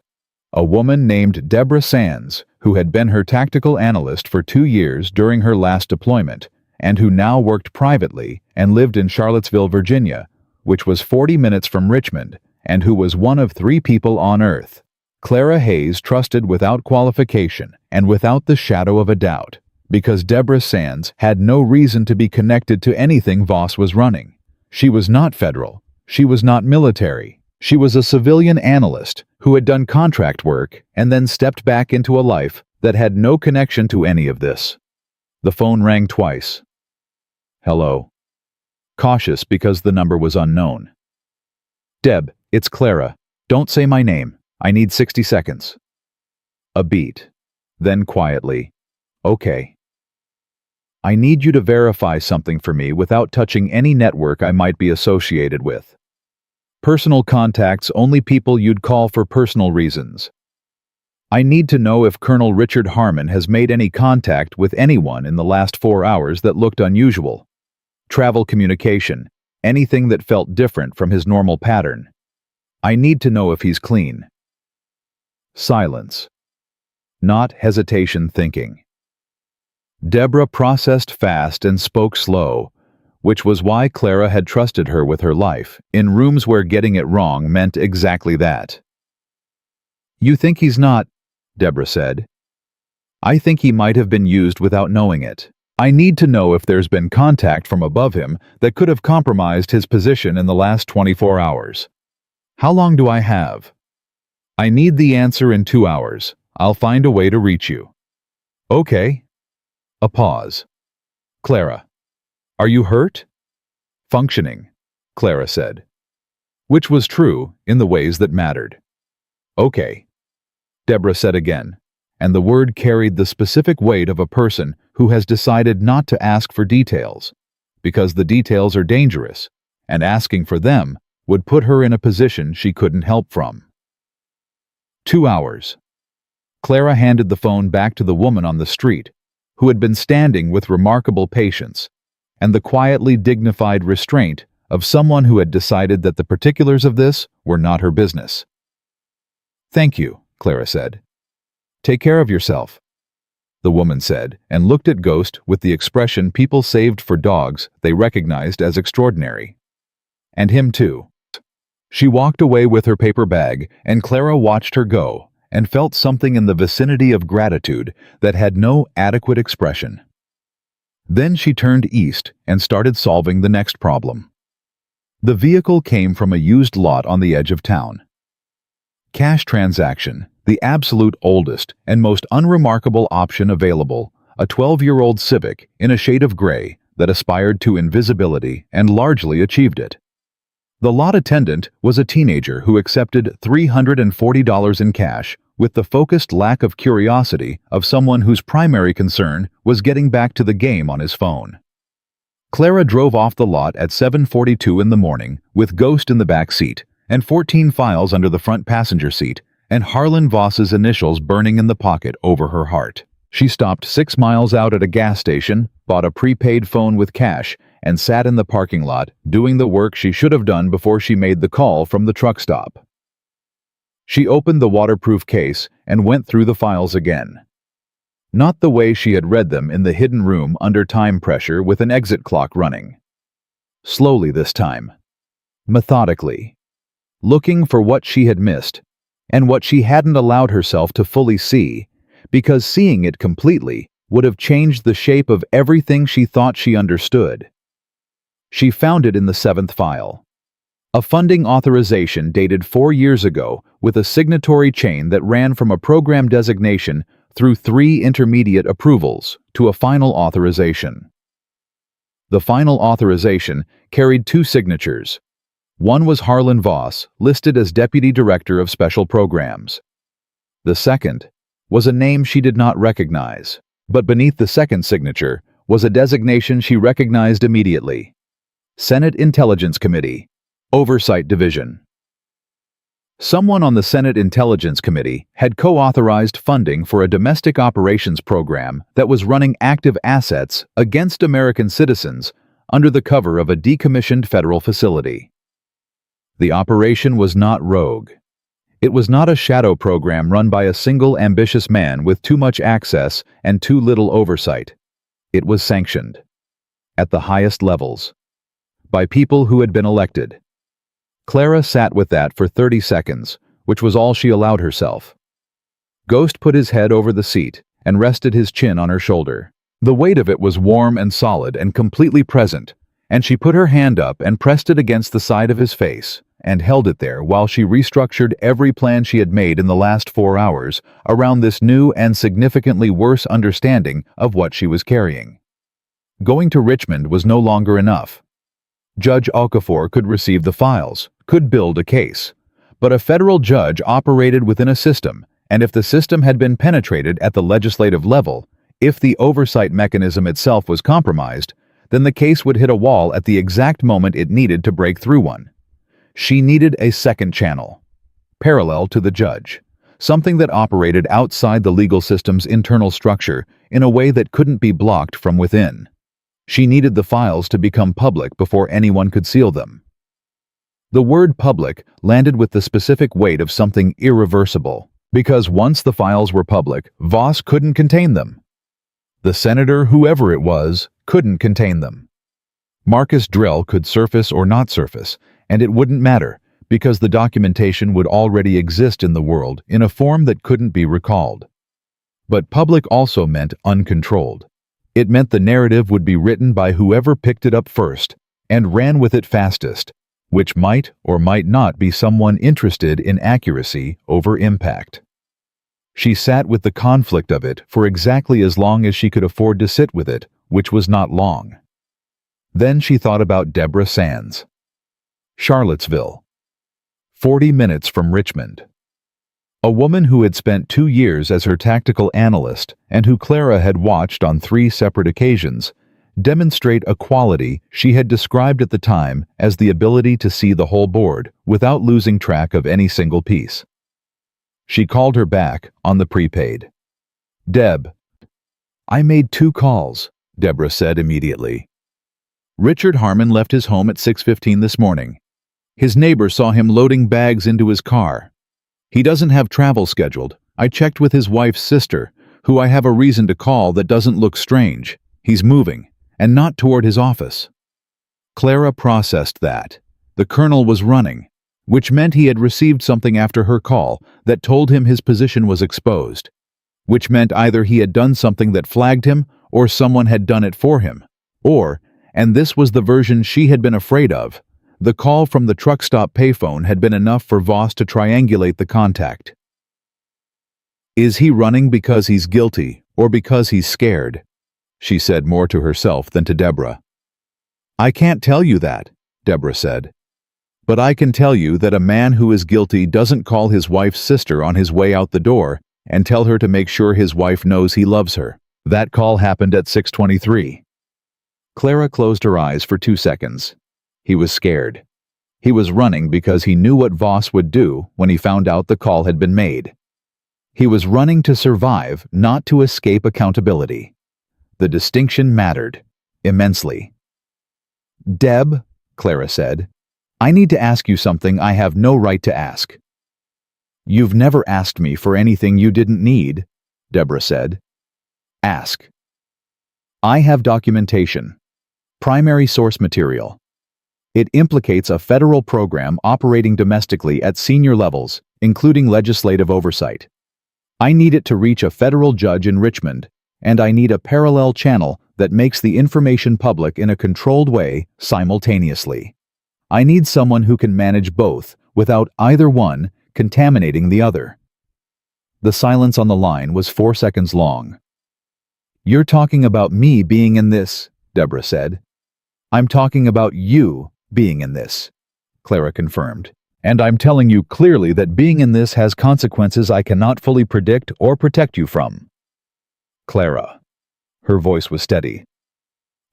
A woman named Deborah Sands, who had been her tactical analyst for 2 years during her last deployment, and who now worked privately and lived in Charlottesville, Virginia, which was 40 minutes from Richmond, and who was one of 3 people on Earth Clara Hayes trusted without qualification and without the shadow of a doubt, because Deborah Sands had no reason to be connected to anything Voss was running. She was not federal. She was not military. She was a civilian analyst who had done contract work and then stepped back into a life that had no connection to any of this. The phone rang twice. "Hello." Cautious because the number was unknown. "Deb, it's Clara. Don't say my name. I need 60 seconds. A beat. Then quietly, "Okay. I need you to verify something for me without touching any network I might be associated with. Personal contacts, only people you'd call for personal reasons. I need to know if Colonel Richard Harmon has made any contact with anyone in the last 4 hours that looked unusual. Travel communication, anything that felt different from his normal pattern. I need to know if he's clean." Silence. Not hesitation, thinking. Deborah processed fast and spoke slow, which was why Clara had trusted her with her life, in rooms where getting it wrong meant exactly that. "You think he's not," Deborah said. "I think he might have been used without knowing it. I need to know if there's been contact from above him that could have compromised his position in the last 24 hours. How long do I have? I need the answer in 2 hours. I'll find a way to reach you." "Okay." A pause. "Clara, are you hurt?" "Functioning," Clara said. Which was true in the ways that mattered. "Okay," Deborah said again, and the word carried the specific weight of a person who has decided not to ask for details, because the details are dangerous, and asking for them would put her in a position she couldn't help from. 2 hours. Clara handed the phone back to the woman on the street, who had been standing with remarkable patience, and the quietly dignified restraint of someone who had decided that the particulars of this were not her business. "Thank you," Clara said. "Take care of yourself," the woman said, and looked at Ghost with the expression people saved for dogs they recognized as extraordinary. And him too. She walked away with her paper bag, and Clara watched her go, and felt something in the vicinity of gratitude that had no adequate expression. Then she turned east and started solving the next problem. The vehicle came from a used lot on the edge of town. Cash transaction, the absolute oldest and most unremarkable option available, a 12-year-old Civic in a shade of gray that aspired to invisibility and largely achieved it. The lot attendant was a teenager who accepted $340 in cash with the focused lack of curiosity of someone whose primary concern was getting back to the game on his phone. Clara drove off the lot at 7:42 in the morning with Ghost in the back seat and 14 files under the front passenger seat and Harlan Voss's initials burning in the pocket over her heart. She stopped 6 miles out at a gas station, bought a prepaid phone with cash, and sat in the parking lot doing the work she should have done before she made the call from the truck stop. She opened the waterproof case and went through the files again. Not the way she had read them in the hidden room under time pressure with an exit clock running. Slowly this time. Methodically. Looking for what she had missed, and what she hadn't allowed herself to fully see, because seeing it completely would have changed the shape of everything she thought she understood. She found it in the 7th file. A funding authorization dated 4 years ago with a signatory chain that ran from a program designation through 3 intermediate approvals to a final authorization. The final authorization carried 2 signatures. One was Harlan Voss, listed as Deputy Director of Special Programs. The second was a name she did not recognize, but beneath the second signature was a designation she recognized immediately: Senate Intelligence Committee, Oversight Division. Someone on the Senate Intelligence Committee had co-authorized funding for a domestic operations program that was running active assets against American citizens under the cover of a decommissioned federal facility. The operation was not rogue. It was not a shadow program run by a single ambitious man with too much access and too little oversight. It was sanctioned, at the highest levels, by people who had been elected. Clara sat with that for 30 seconds, which was all she allowed herself. Ghost put his head over the seat and rested his chin on her shoulder. The weight of it was warm and solid and completely present, and she put her hand up and pressed it against the side of his face and held it there while she restructured every plan she had made in the last 4 hours around this new and significantly worse understanding of what she was carrying. Going to Richmond was no longer enough. Judge Okafor could receive the files, could build a case. But a federal judge operated within a system, and if the system had been penetrated at the legislative level, if the oversight mechanism itself was compromised, then the case would hit a wall at the exact moment it needed to break through one. She needed a second channel, parallel to the judge, something that operated outside the legal system's internal structure in a way that couldn't be blocked from within. She needed the files to become public before anyone could seal them. The word public landed with the specific weight of something irreversible, because once the files were public, Voss couldn't contain them. The senator, whoever it was, couldn't contain them. Marcus Drell could surface or not surface, and it wouldn't matter, because the documentation would already exist in the world in a form that couldn't be recalled. But public also meant uncontrolled. It meant the narrative would be written by whoever picked it up first and ran with it fastest, which might or might not be someone interested in accuracy over impact. She sat with the conflict of it for exactly as long as she could afford to sit with it, which was not long. Then she thought about Deborah Sands. Charlottesville, 40 minutes from Richmond. A woman who had spent 2 years as her tactical analyst and who Clara had watched on 3 separate occasions demonstrate a quality she had described at the time as the ability to see the whole board without losing track of any single piece. She called her back on the prepaid. "Deb." "I made 2 calls," Deborah said immediately. "Richard Harmon left his home at 6:15 this morning. His neighbor saw him loading bags into his car. He doesn't have travel scheduled. I checked with his wife's sister, who I have a reason to call that doesn't look strange. He's moving, and not toward his office." Clara processed that. The colonel was running, which meant he had received something after her call that told him his position was exposed, which meant either he had done something that flagged him or someone had done it for him, or, and this was the version she had been afraid of, the call from the truck stop payphone had been enough for Voss to triangulate the contact. "Is he running because he's guilty or because he's scared?" she said more to herself than to Deborah. "I can't tell you that," Deborah said. "But I can tell you that a man who is guilty doesn't call his wife's sister on his way out the door and tell her to make sure his wife knows he loves her. That call happened at 6:23. Clara closed her eyes for 2 seconds. He was scared. He was running because he knew what Voss would do when he found out the call had been made. He was running to survive, not to escape accountability. The distinction mattered immensely. "Deb," Clara said, "I need to ask you something I have no right to ask." "You've never asked me for anything you didn't need," Deborah said. "Ask." "I have documentation. Primary source material. It implicates a federal program operating domestically at senior levels, including legislative oversight. I need it to reach a federal judge in Richmond, and I need a parallel channel that makes the information public in a controlled way simultaneously. I need someone who can manage both without either one contaminating the other." The silence on the line was 4 seconds long. "You're talking about me being in this," Deborah said. "I'm talking about you being in this," Clara confirmed. "And I'm telling you clearly that being in this has consequences I cannot fully predict or protect you from." "Clara." Her voice was steady.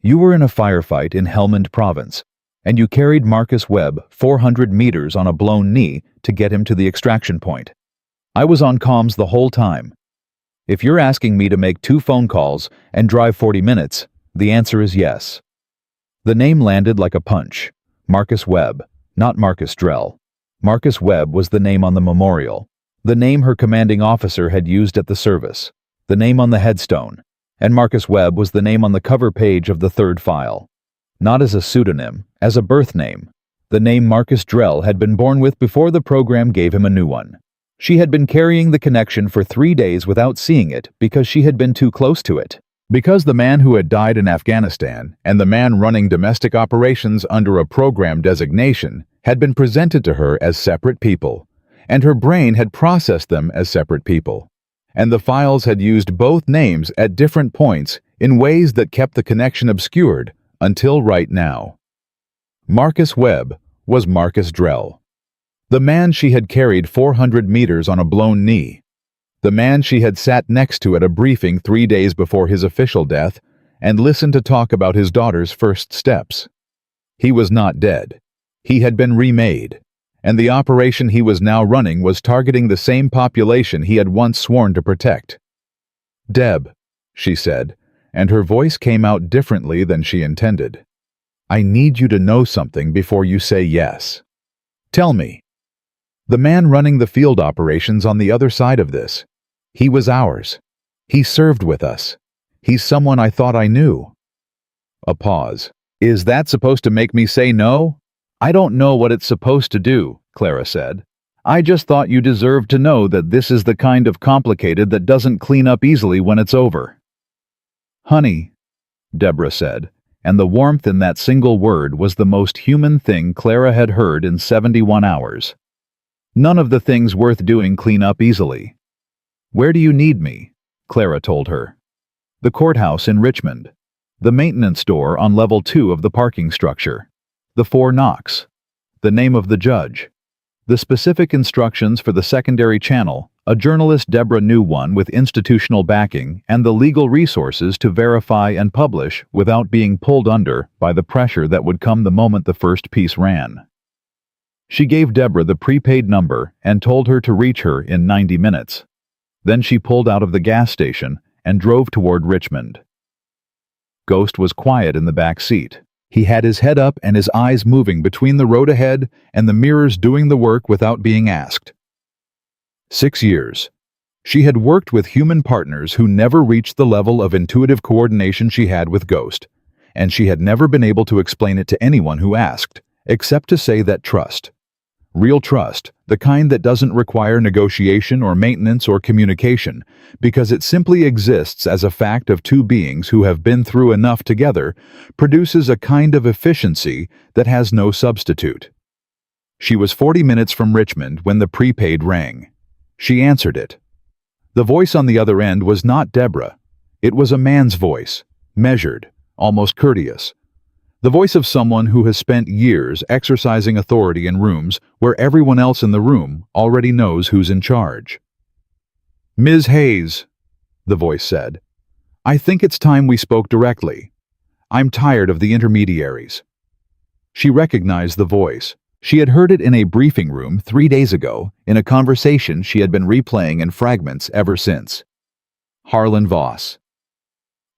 "You were in a firefight in Helmand Province, and you carried Marcus Webb 400 meters on a blown knee to get him to the extraction point. I was on comms the whole time. If you're asking me to make 2 phone calls and drive 40 minutes, the answer is yes." The name landed like a punch. Marcus Webb, not Marcus Drell. Marcus Webb was the name on the memorial, the name her commanding officer had used at the service, the name on the headstone, and Marcus Webb was the name on the cover page of the 3rd file. Not as a pseudonym, as a birth name. The name Marcus Drell had been born with before the program gave him a new one. She had been carrying the connection for 3 days without seeing it because she had been too close to it. Because the man who had died in Afghanistan and the man running domestic operations under a program designation had been presented to her as separate people, and her brain had processed them as separate people. And the files had used both names at different points in ways that kept the connection obscured until right now. Marcus Webb was Marcus Drell. The man she had carried 400 meters on a blown knee. The man she had sat next to at a briefing 3 days before his official death and listened to talk about his daughter's first steps. He was not dead. He had been remade, and the operation he was now running was targeting the same population he had once sworn to protect. "Deb," she said, and her voice came out differently than she intended. "I need you to know something before you say yes. Tell me." The man running the field operations on the other side of this. He was ours. He served with us. He's someone I thought I knew. A pause. "Is that supposed to make me say no?" "I don't know what it's supposed to do," Clara said. "I just thought you deserved to know that this is the kind of complicated that doesn't clean up easily when it's over." "Honey," Deborah said, and the warmth in that single word was the most human thing Clara had heard in 71 hours. "None of the things worth doing clean up easily." "Where do you need me?" Clara told her. "The courthouse in Richmond. The maintenance door on level 2 of the parking structure. The 4 knocks. The name of the judge. The specific instructions for the secondary channel, a journalist Deborah knew one with institutional backing and the legal resources to verify and publish without being pulled under by the pressure that would come the moment the first piece ran. She gave Deborah the prepaid number and told her to reach her in 90 minutes. Then she pulled out of the gas station and drove toward Richmond. Ghost was quiet in the back seat. He had his head up and his eyes moving between the road ahead and the mirrors doing the work without being asked. 6 years. She had worked with human partners who never reached the level of intuitive coordination she had with Ghost, and she had never been able to explain it to anyone who asked, except to say that trust. Real trust, the kind that doesn't require negotiation or maintenance or communication, because it simply exists as a fact of 2 beings who have been through enough together, produces a kind of efficiency that has no substitute. She was 40 minutes from Richmond when the prepaid rang. She answered it. The voice on the other end was not Deborah. It was a man's voice, measured, almost courteous. The voice of someone who has spent years exercising authority in rooms where everyone else in the room already knows who's in charge. "Ms. Hayes," the voice said, "I think it's time we spoke directly. I'm tired of the intermediaries." She recognized the voice. She had heard it in a briefing room 3 days ago, in a conversation she had been replaying in fragments ever since. Harlan Voss.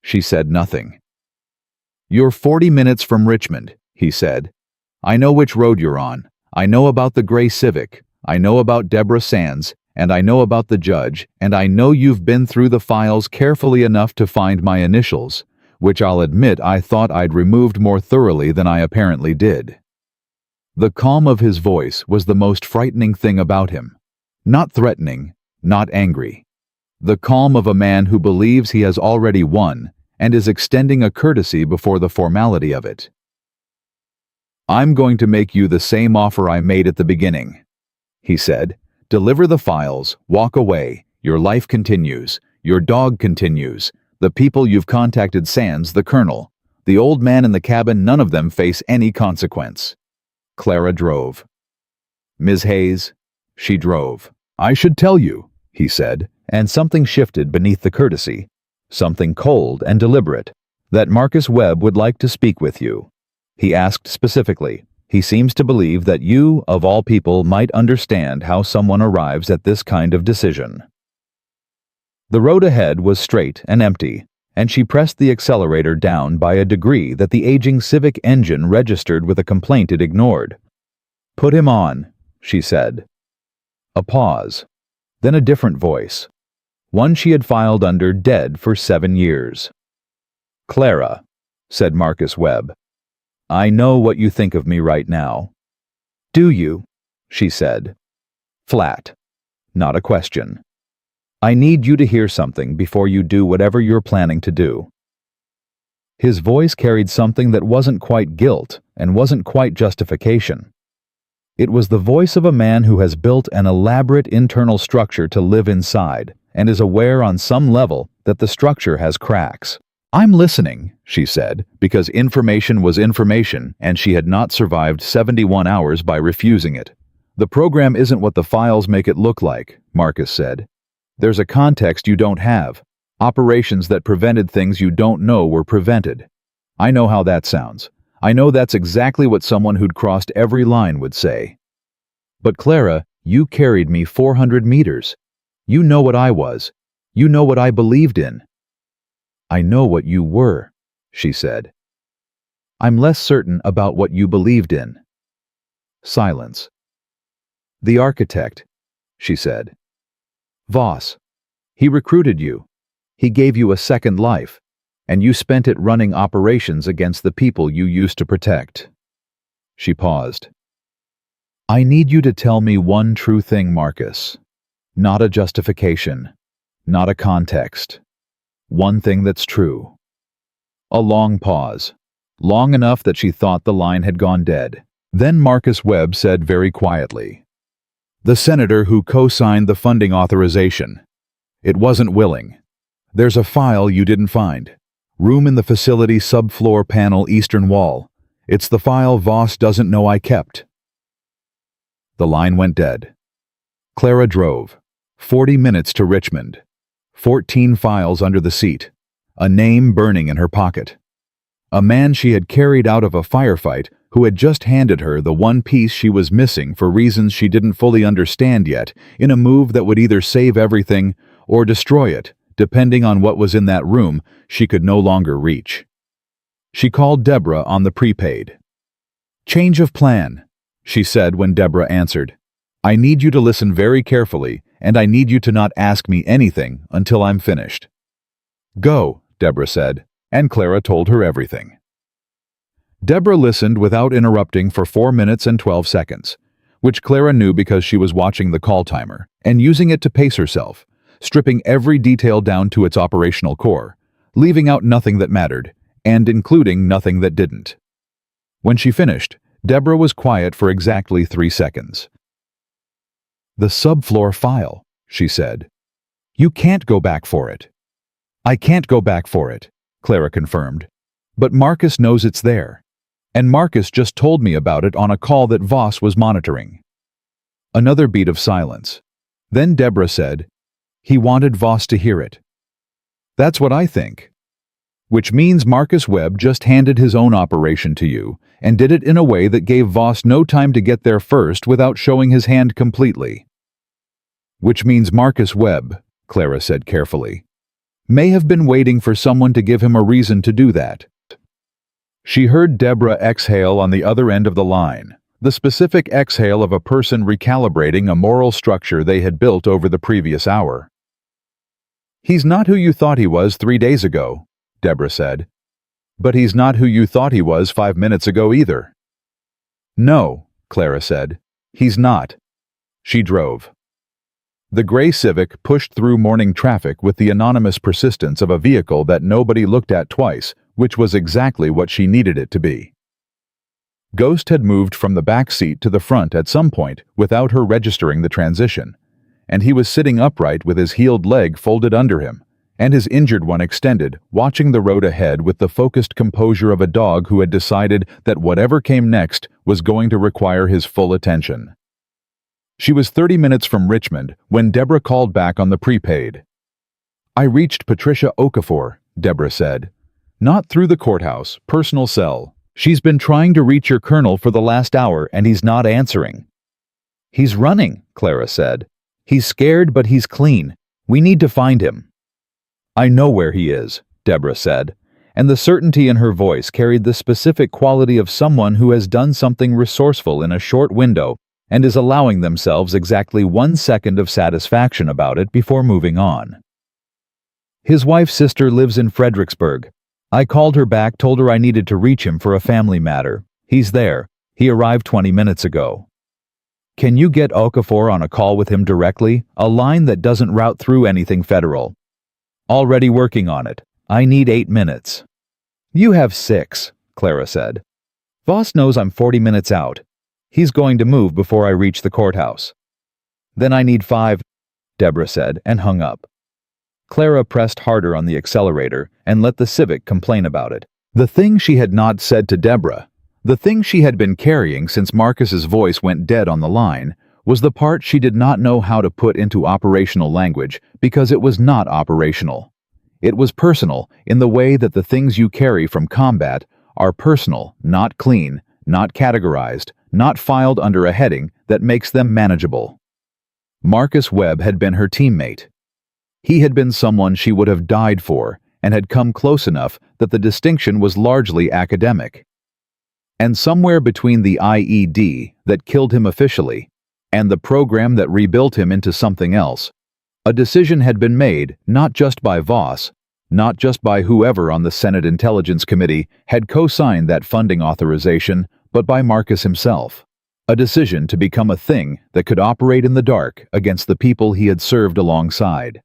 She said nothing. "You're 40 minutes from Richmond," he said. "I know which road you're on. I know about the gray Civic. I know about Deborah Sands, and I know about the judge, and I know you've been through the files carefully enough to find my initials, which I'll admit I thought I'd removed more thoroughly than I apparently did." The calm of his voice was the most frightening thing about him. Not threatening, not angry. The calm of a man who believes he has already won and is extending a courtesy before the formality of it. "I'm going to make you the same offer I made at the beginning," he said. "Deliver the files, walk away. Your life continues. Your dog continues. The people you've contacted sans the colonel. The old man in the cabin, none of them face any consequence. Clara drove. Ms. Hayes, she drove. I should tell you, he said, and something shifted beneath the courtesy, something cold and deliberate, that Marcus Webb would like to speak with you. He asked specifically. He seems to believe that you, of all people, might understand how someone arrives at this kind of decision. The road ahead was straight and empty, and she pressed the accelerator down by a degree that the aging Civic engine registered with a complaint it ignored. Put him on, she said. A pause. Then a different voice. One she had filed under dead for 7 years. Clara, said Marcus Webb. I know what you think of me right now. Do you? She said. Flat. Not a question. I need you to hear something before you do whatever you're planning to do. His voice carried something that wasn't quite guilt and wasn't quite justification. It was the voice of a man who has built an elaborate internal structure to live inside and is aware on some level that the structure has cracks. I'm listening, she said, because information was information and she had not survived 71 hours by refusing it. The program isn't what the files make it look like, Marcus said. There's a context you don't have. Operations that prevented things you don't know were prevented. I know how that sounds. I know that's exactly what someone who'd crossed every line would say. But Clara, you carried me 400 meters. You know what I was. You know what I believed in. I know what you were, she said. I'm less certain about what you believed in. Silence. The architect, she said. Voss. He recruited you. He gave you a second life, and you spent it running operations against the people you used to protect. She paused. I need you to tell me one true thing, Marcus. Not a justification, not a context. One thing that's true. A long pause, long enough that she thought the line had gone dead. Then Marcus Webb said very quietly, the senator who co-signed the funding authorization. It wasn't willing. There's a file you didn't find. Room in the facility subfloor panel eastern wall. It's the file Voss doesn't know I kept. The line went dead. Clara drove. 40 minutes to Richmond. 14 files under the seat. A name burning in her pocket. A man she had carried out of a firefight who had just handed her the one piece she was missing for reasons she didn't fully understand yet, in a move that would either save everything or destroy it, depending on what was in that room she could no longer reach. She called Deborah on the prepaid. Change of plan, she said when Deborah answered. I need you to listen very carefully, and I need you to not ask me anything until I'm finished. Go, Deborah said, and Clara told her everything. Deborah listened without interrupting for 4 minutes and 12 seconds, which Clara knew because she was watching the call timer and using it to pace herself, stripping every detail down to its operational core, leaving out nothing that mattered, and including nothing that didn't. When she finished, Deborah was quiet for exactly 3 seconds. The subfloor file, she said. You can't go back for it. I can't go back for it, Clara confirmed. But Marcus knows it's there. And Marcus just told me about it on a call that Voss was monitoring. Another beat of silence. Then Deborah said, he wanted Voss to hear it. That's what I think. Which means Marcus Webb just handed his own operation to you and did it in a way that gave Voss no time to get there first without showing his hand completely. Which means Marcus Webb, Clara said carefully, may have been waiting for someone to give him a reason to do that. She heard Deborah exhale on the other end of the line, the specific exhale of a person recalibrating a moral structure they had built over the previous hour. He's not who you thought he was 3 days ago, Deborah said. But he's not who you thought he was 5 minutes ago either. No, Clara said. He's not. She drove. The gray Civic pushed through morning traffic with the anonymous persistence of a vehicle that nobody looked at twice, which was exactly what she needed it to be. Ghost had moved from the back seat to the front at some point without her registering the transition, and he was sitting upright with his healed leg folded under him, and his injured one extended, watching the road ahead with the focused composure of a dog who had decided that whatever came next was going to require his full attention. She was 30 minutes from Richmond when Deborah called back on the prepaid. "I reached Patricia Okafor," Deborah said. "Not through the courthouse, personal cell. She's been trying to reach your colonel for the last hour and he's not answering." "He's running," Clara said. "He's scared, but he's clean. We need to find him." "I know where he is," Deborah said, and the certainty in her voice carried the specific quality of someone who has done something resourceful in a short window and is allowing themselves exactly 1 second of satisfaction about it before moving on. "His wife's sister lives in Fredericksburg. I called her back, told her I needed to reach him for a family matter. He's there. He arrived 20 minutes ago." "Can you get Okafor on a call with him directly, a line that doesn't route through anything federal?" "Already working on it. I need 8 minutes." "You have 6, Clara said. "Voss knows I'm 40 minutes out. He's going to move before I reach the courthouse." "Then I need 5, Deborah said, and hung up. Clara pressed harder on the accelerator and let the Civic complain about it. The thing she had not said to Deborah, the thing she had been carrying since Marcus's voice went dead on the line, was the part she did not know how to put into operational language because it was not operational. It was personal in the way that the things you carry from combat are personal, not clean, not categorized, not filed under a heading that makes them manageable. Marcus Webb had been her teammate. He had been someone she would have died for and had come close enough that the distinction was largely academic. And somewhere between the IED that killed him officially and the program that rebuilt him into something else, a decision had been made not just by Voss, not just by whoever on the Senate Intelligence Committee had co-signed that funding authorization, but by Marcus himself. A decision to become a thing that could operate in the dark against the people he had served alongside.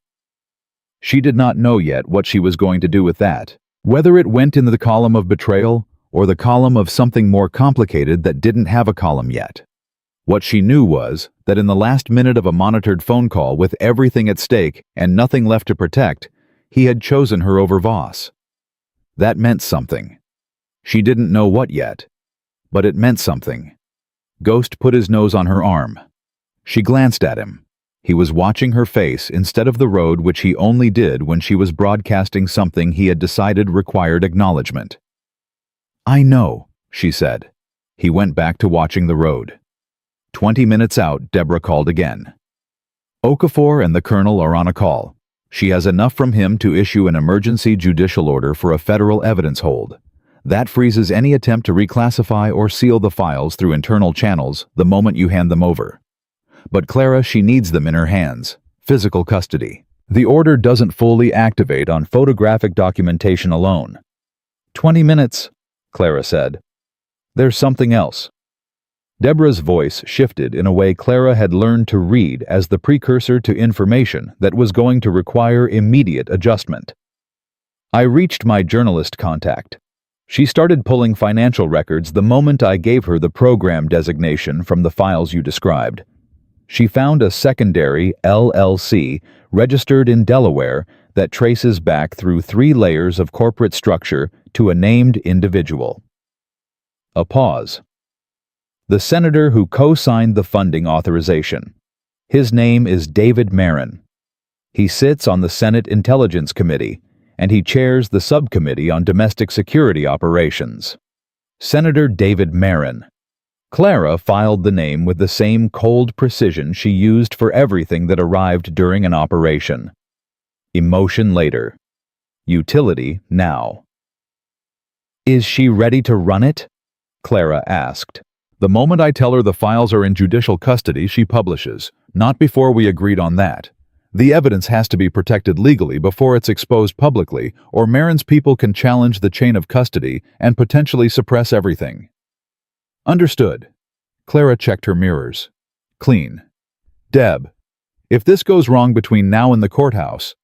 She did not know yet what she was going to do with that, whether it went in the column of betrayal or the column of something more complicated that didn't have a column yet. What she knew was that in the last minute of a monitored phone call with everything at stake and nothing left to protect, he had chosen her over Voss. That meant something. She didn't know what yet, but it meant something. Ghost put his nose on her arm. She glanced at him. He was watching her face instead of the road, which he only did when she was broadcasting something he had decided required acknowledgement. "I know," she said. He went back to watching the road. 20 minutes out, Deborah called again. "Okafor and the colonel are on a call. She has enough from him to issue an emergency judicial order for a federal evidence hold. That freezes any attempt to reclassify or seal the files through internal channels the moment you hand them over. But Clara, she needs them in her hands. Physical custody. The order doesn't fully activate on photographic documentation alone." 20 minutes, Clara said. "There's something else." Deborah's voice shifted in a way Clara had learned to read as the precursor to information that was going to require immediate adjustment. "I reached my journalist contact. She started pulling financial records the moment I gave her the program designation from the files you described. She found a secondary LLC registered in Delaware that traces back through 3 layers of corporate structure to a named individual." A pause. "The senator who co-signed the funding authorization. His name is David Marin. He sits on the Senate Intelligence Committee, and he chairs the subcommittee on domestic security operations. Senator David Marin." Clara filed the name with the same cold precision she used for everything that arrived during an operation. Emotion later. Utility now. "Is she ready to run it?" Clara asked. "The moment I tell her the files are in judicial custody, she publishes. Not before we agreed on that. The evidence has to be protected legally before it's exposed publicly, or Marin's people can challenge the chain of custody and potentially suppress everything." "Understood." Clara checked her mirrors. Clean. "Deb, if this goes wrong between now and the courthouse—"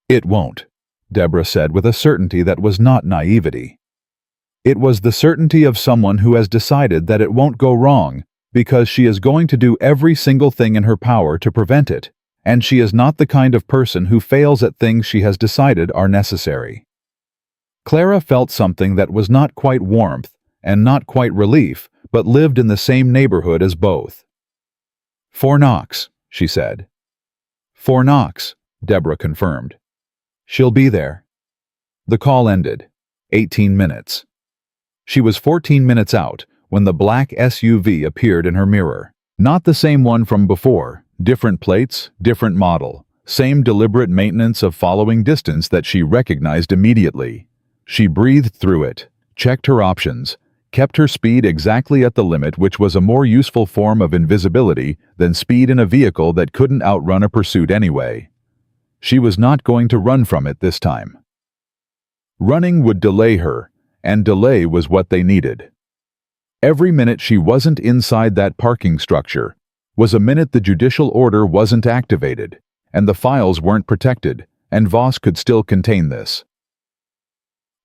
"It won't," Deborah said with a certainty that was not naivety. It was the certainty of someone who has decided that it won't go wrong, Because she is going to do every single thing in her power to prevent it, and she is not the kind of person who fails at things she has decided are necessary. Clara felt something that was not quite warmth and not quite relief, but lived in the same neighborhood as both. "4 knocks," she said. "4 knocks," Deborah confirmed. "She'll be there." The call ended. 18 minutes. She was 14 minutes out when the black SUV appeared in her mirror. Not the same one from before, different plates, different model, same deliberate maintenance of following distance that she recognized immediately. She breathed through it, checked her options, kept her speed exactly at the limit, which was a more useful form of invisibility than speed in a vehicle that couldn't outrun a pursuit anyway. She was not going to run from it this time. Running would delay her, and delay was what they needed. Every minute she wasn't inside that parking structure was a minute the judicial order wasn't activated, and the files weren't protected, and Voss could still contain this.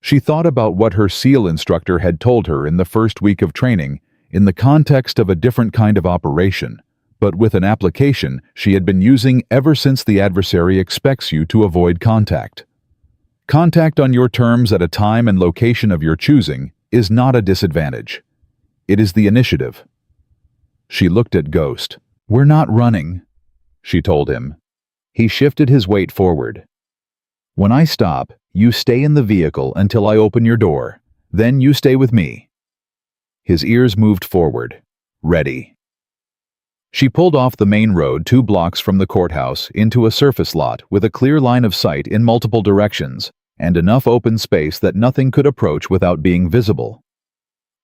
She thought about what her SEAL instructor had told her in the first week of training in the context of a different kind of operation, but with an application she had been using ever since the adversary expects you to avoid contact. Contact on your terms at a time and location of your choosing is not a disadvantage. It is the initiative. She looked at Ghost. "We're not running," she told him. He shifted his weight forward. "When I stop, you stay in the vehicle until I open your door. Then you stay with me." His ears moved forward. Ready. She pulled off the main road 2 blocks from the courthouse into a surface lot with a clear line of sight in multiple directions and enough open space that nothing could approach without being visible.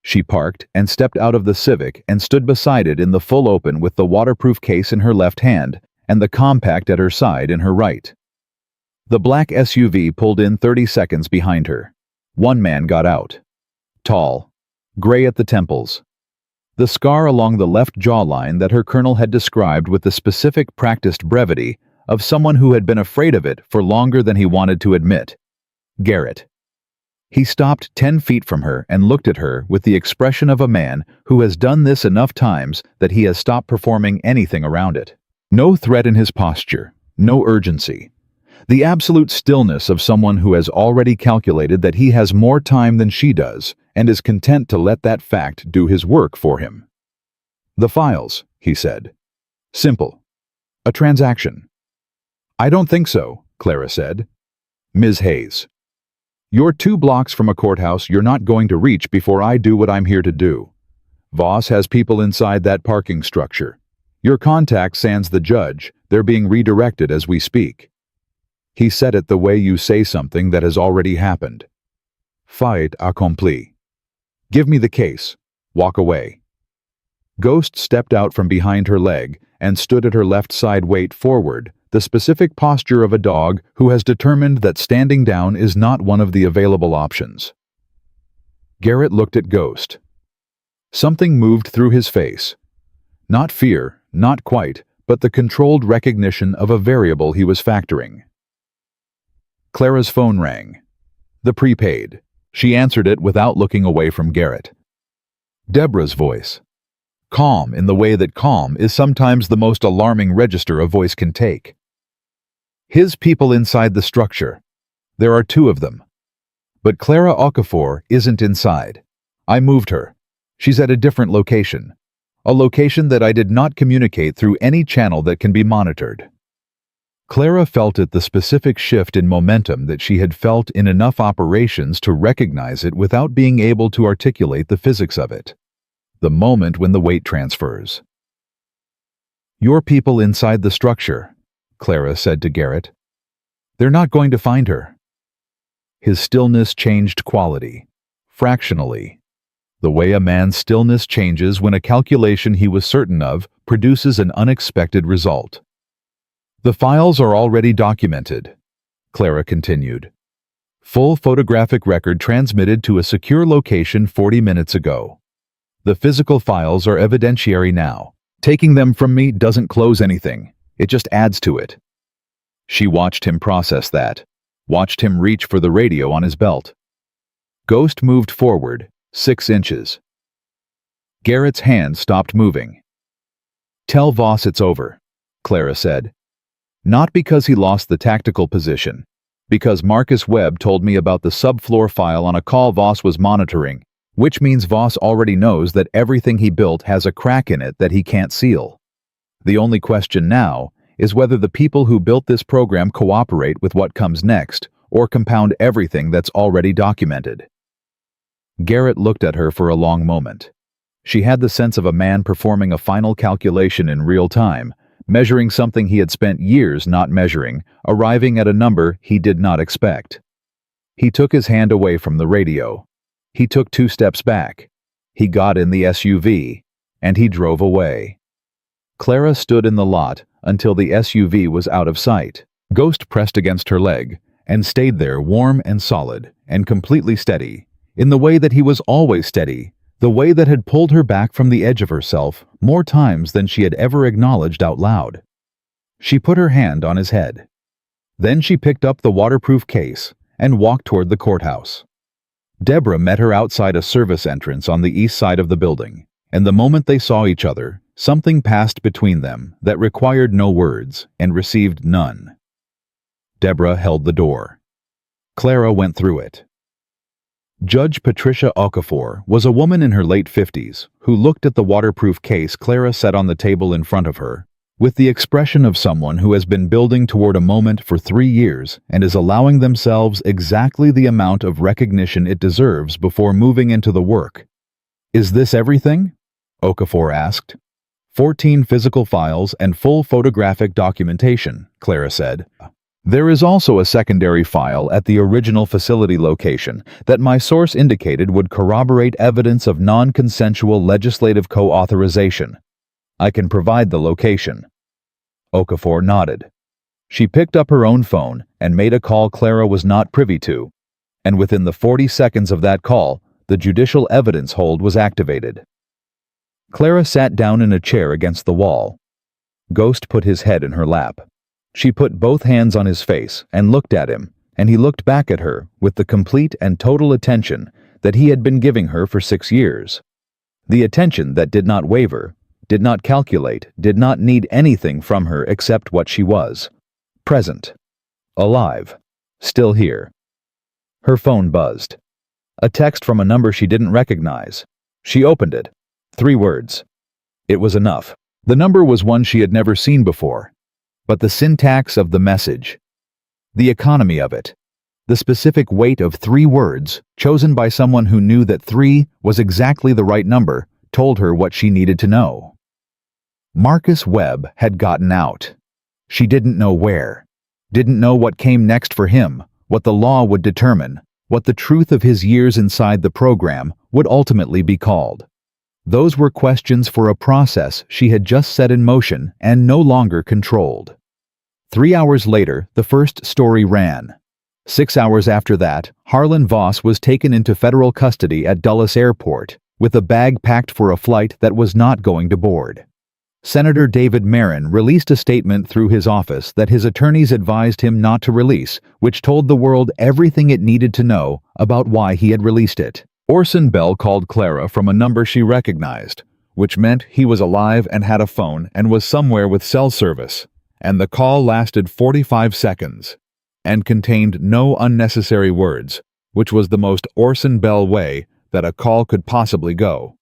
She parked and stepped out of the Civic and stood beside it in the full open with the waterproof case in her left hand and the compact at her side in her right. The black SUV pulled in 30 seconds behind her. One man got out. Tall, gray at the temples. The scar along the left jawline that her colonel had described with the specific practiced brevity of someone who had been afraid of it for longer than he wanted to admit. Garrett. He stopped 10 feet from her and looked at her with the expression of a man who has done this enough times that he has stopped performing anything around it. No threat in his posture, no urgency. The absolute stillness of someone who has already calculated that he has more time than she does and is content to let that fact do his work for him. "The files," he said. "Simple. A transaction." "I don't think so," Clara said. "Ms. Hayes. You're 2 blocks from a courthouse you're not going to reach before I do what I'm here to do. Voss has people inside that parking structure. Your contact sans the judge, they're being redirected as we speak." He said it the way you say something that has already happened. Fait accompli. "Give me the case. Walk away." Ghost stepped out from behind her leg and stood at her left side, weight forward, the specific posture of a dog who has determined that standing down is not one of the available options. Garrett looked at Ghost. Something moved through his face. Not fear, not quite, but the controlled recognition of a variable he was factoring. Clara's phone rang. The prepaid. She answered it without looking away from Garrett. Deborah's voice. Calm in the way that calm is sometimes the most alarming register a voice can take. His people inside the structure. There are 2 of them. But Clara Okafor isn't inside. I moved her. She's at a different location. A location that I did not communicate through any channel that can be monitored. Clara felt it, the specific shift in momentum that she had felt in enough operations to recognize it without being able to articulate the physics of it. The moment when the weight transfers. "Your people inside the structure," Clara said to Garrett. "They're not going to find her." His stillness changed quality, fractionally. The way a man's stillness changes when a calculation he was certain of produces an unexpected result. "The files are already documented," Clara continued. "Full photographic record transmitted to a secure location 40 minutes ago. The physical files are evidentiary now. Taking them from me doesn't close anything. It just adds to it." She watched him process that, watched him reach for the radio on his belt. Ghost moved forward, 6 inches. Garrett's hand stopped moving. "Tell Voss it's over," Clara said. "Not because he lost the tactical position. Because Marcus Webb told me about the subfloor file on a call Voss was monitoring, which means Voss already knows that everything he built has a crack in it that he can't seal. The only question now is whether the people who built this program cooperate with what comes next or compound everything that's already documented." Garrett looked at her for a long moment. She had the sense of a man performing a final calculation in real time, measuring something he had spent years not measuring, arriving at a number he did not expect. He took his hand away from the radio. He took 2 steps back. He got in the SUV, and he drove away. Clara stood in the lot until the SUV was out of sight. Ghost pressed against her leg and stayed there warm and solid and completely steady, in the way that he was always steady, the way that had pulled her back from the edge of herself more times than she had ever acknowledged out loud. She put her hand on his head. Then she picked up the waterproof case and walked toward the courthouse. Deborah met her outside a service entrance on the east side of the building, and the moment they saw each other, something passed between them that required no words and received none. Deborah held the door. Clara went through it. Judge Patricia Okafor was a woman in her late 50s who looked at the waterproof case Clara set on the table in front of her, with the expression of someone who has been building toward a moment for 3 years and is allowing themselves exactly the amount of recognition it deserves before moving into the work. "Is this everything?" Okafor asked. 14 physical files and full photographic documentation, Clara said. "There is also a secondary file at the original facility location that my source indicated would corroborate evidence of non-consensual legislative co-authorization. I can provide the location." Okafor nodded. She picked up her own phone and made a call Clara was not privy to, and within the 40 seconds of that call, the judicial evidence hold was activated. Clara sat down in a chair against the wall. Ghost put his head in her lap. She put both hands on his face and looked at him, and he looked back at her with the complete and total attention that he had been giving her for 6 years. The attention that did not waver, did not calculate, did not need anything from her except what she was. Present. Alive. Still here. Her phone buzzed. A text from a number she didn't recognize. She opened it. 3 words. It was enough. The number was one she had never seen before. But the syntax of the message, the economy of it, the specific weight of 3 words, chosen by someone who knew that 3 was exactly the right number, told her what she needed to know. Marcus Webb had gotten out. She didn't know where, didn't know what came next for him, what the law would determine, what the truth of his years inside the program would ultimately be called. Those were questions for a process she had just set in motion and no longer controlled. 3 hours later, the first story ran. 6 hours after that, Harlan Voss was taken into federal custody at Dulles Airport, with a bag packed for a flight that was not going to board. Senator David Marin released a statement through his office that his attorneys advised him not to release, which told the world everything it needed to know about why he had released it. Orson Bell called Clara from a number she recognized, which meant he was alive and had a phone and was somewhere with cell service, and the call lasted 45 seconds and contained no unnecessary words, which was the most Orson Bell way that a call could possibly go.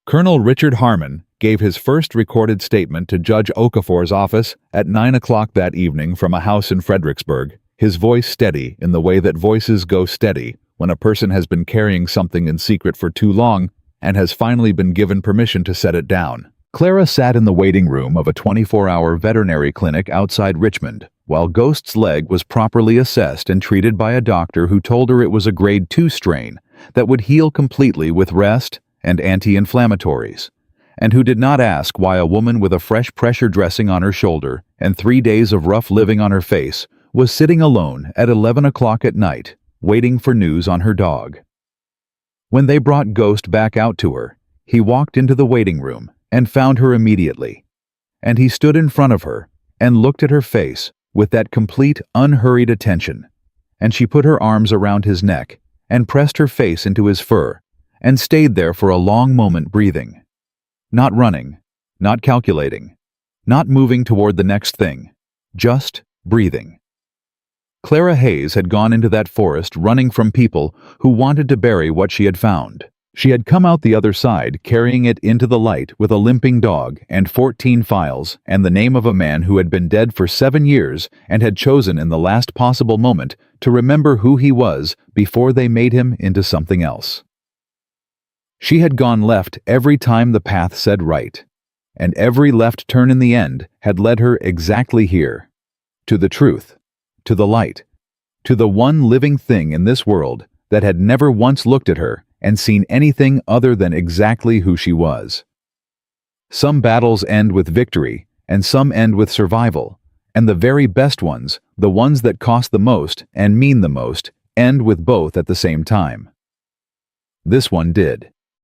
Colonel Richard Harmon gave his first recorded statement to Judge Okafor's office at 9 o'clock that evening from a house in Fredericksburg, his voice steady in the way that voices go steady when a person has been carrying something in secret for too long and has finally been given permission to set it down. Clara sat in the waiting room of a 24-hour veterinary clinic outside Richmond, while Ghost's leg was properly assessed and treated by a doctor who told her it was a grade 2 strain that would heal completely with rest and anti-inflammatories, and who did not ask why a woman with a fresh pressure dressing on her shoulder and 3 days of rough living on her face was sitting alone at 11 o'clock at night, waiting for news on her dog. When they brought Ghost back out to her, he walked into the waiting room and found her immediately, and he stood in front of her and looked at her face with that complete, unhurried attention, and she put her arms around his neck and pressed her face into his fur and stayed there for a long moment breathing. Not running, not calculating, not moving toward the next thing, just breathing. Clara Hayes had gone into that forest running from people who wanted to bury what she had found. She had come out the other side carrying it into the light with a limping dog and 14 files and the name of a man who had been dead for 7 years and had chosen in the last possible moment to remember who he was before they made him into something else. She had gone left every time the path said right, and every left turn in the end had led her exactly here, to the truth, to the light, to the one living thing in this world that had never once looked at her and seen anything other than exactly who she was. Some battles end with victory, and some end with survival, and the very best ones, the ones that cost the most and mean the most, end with both at the same time. This one did.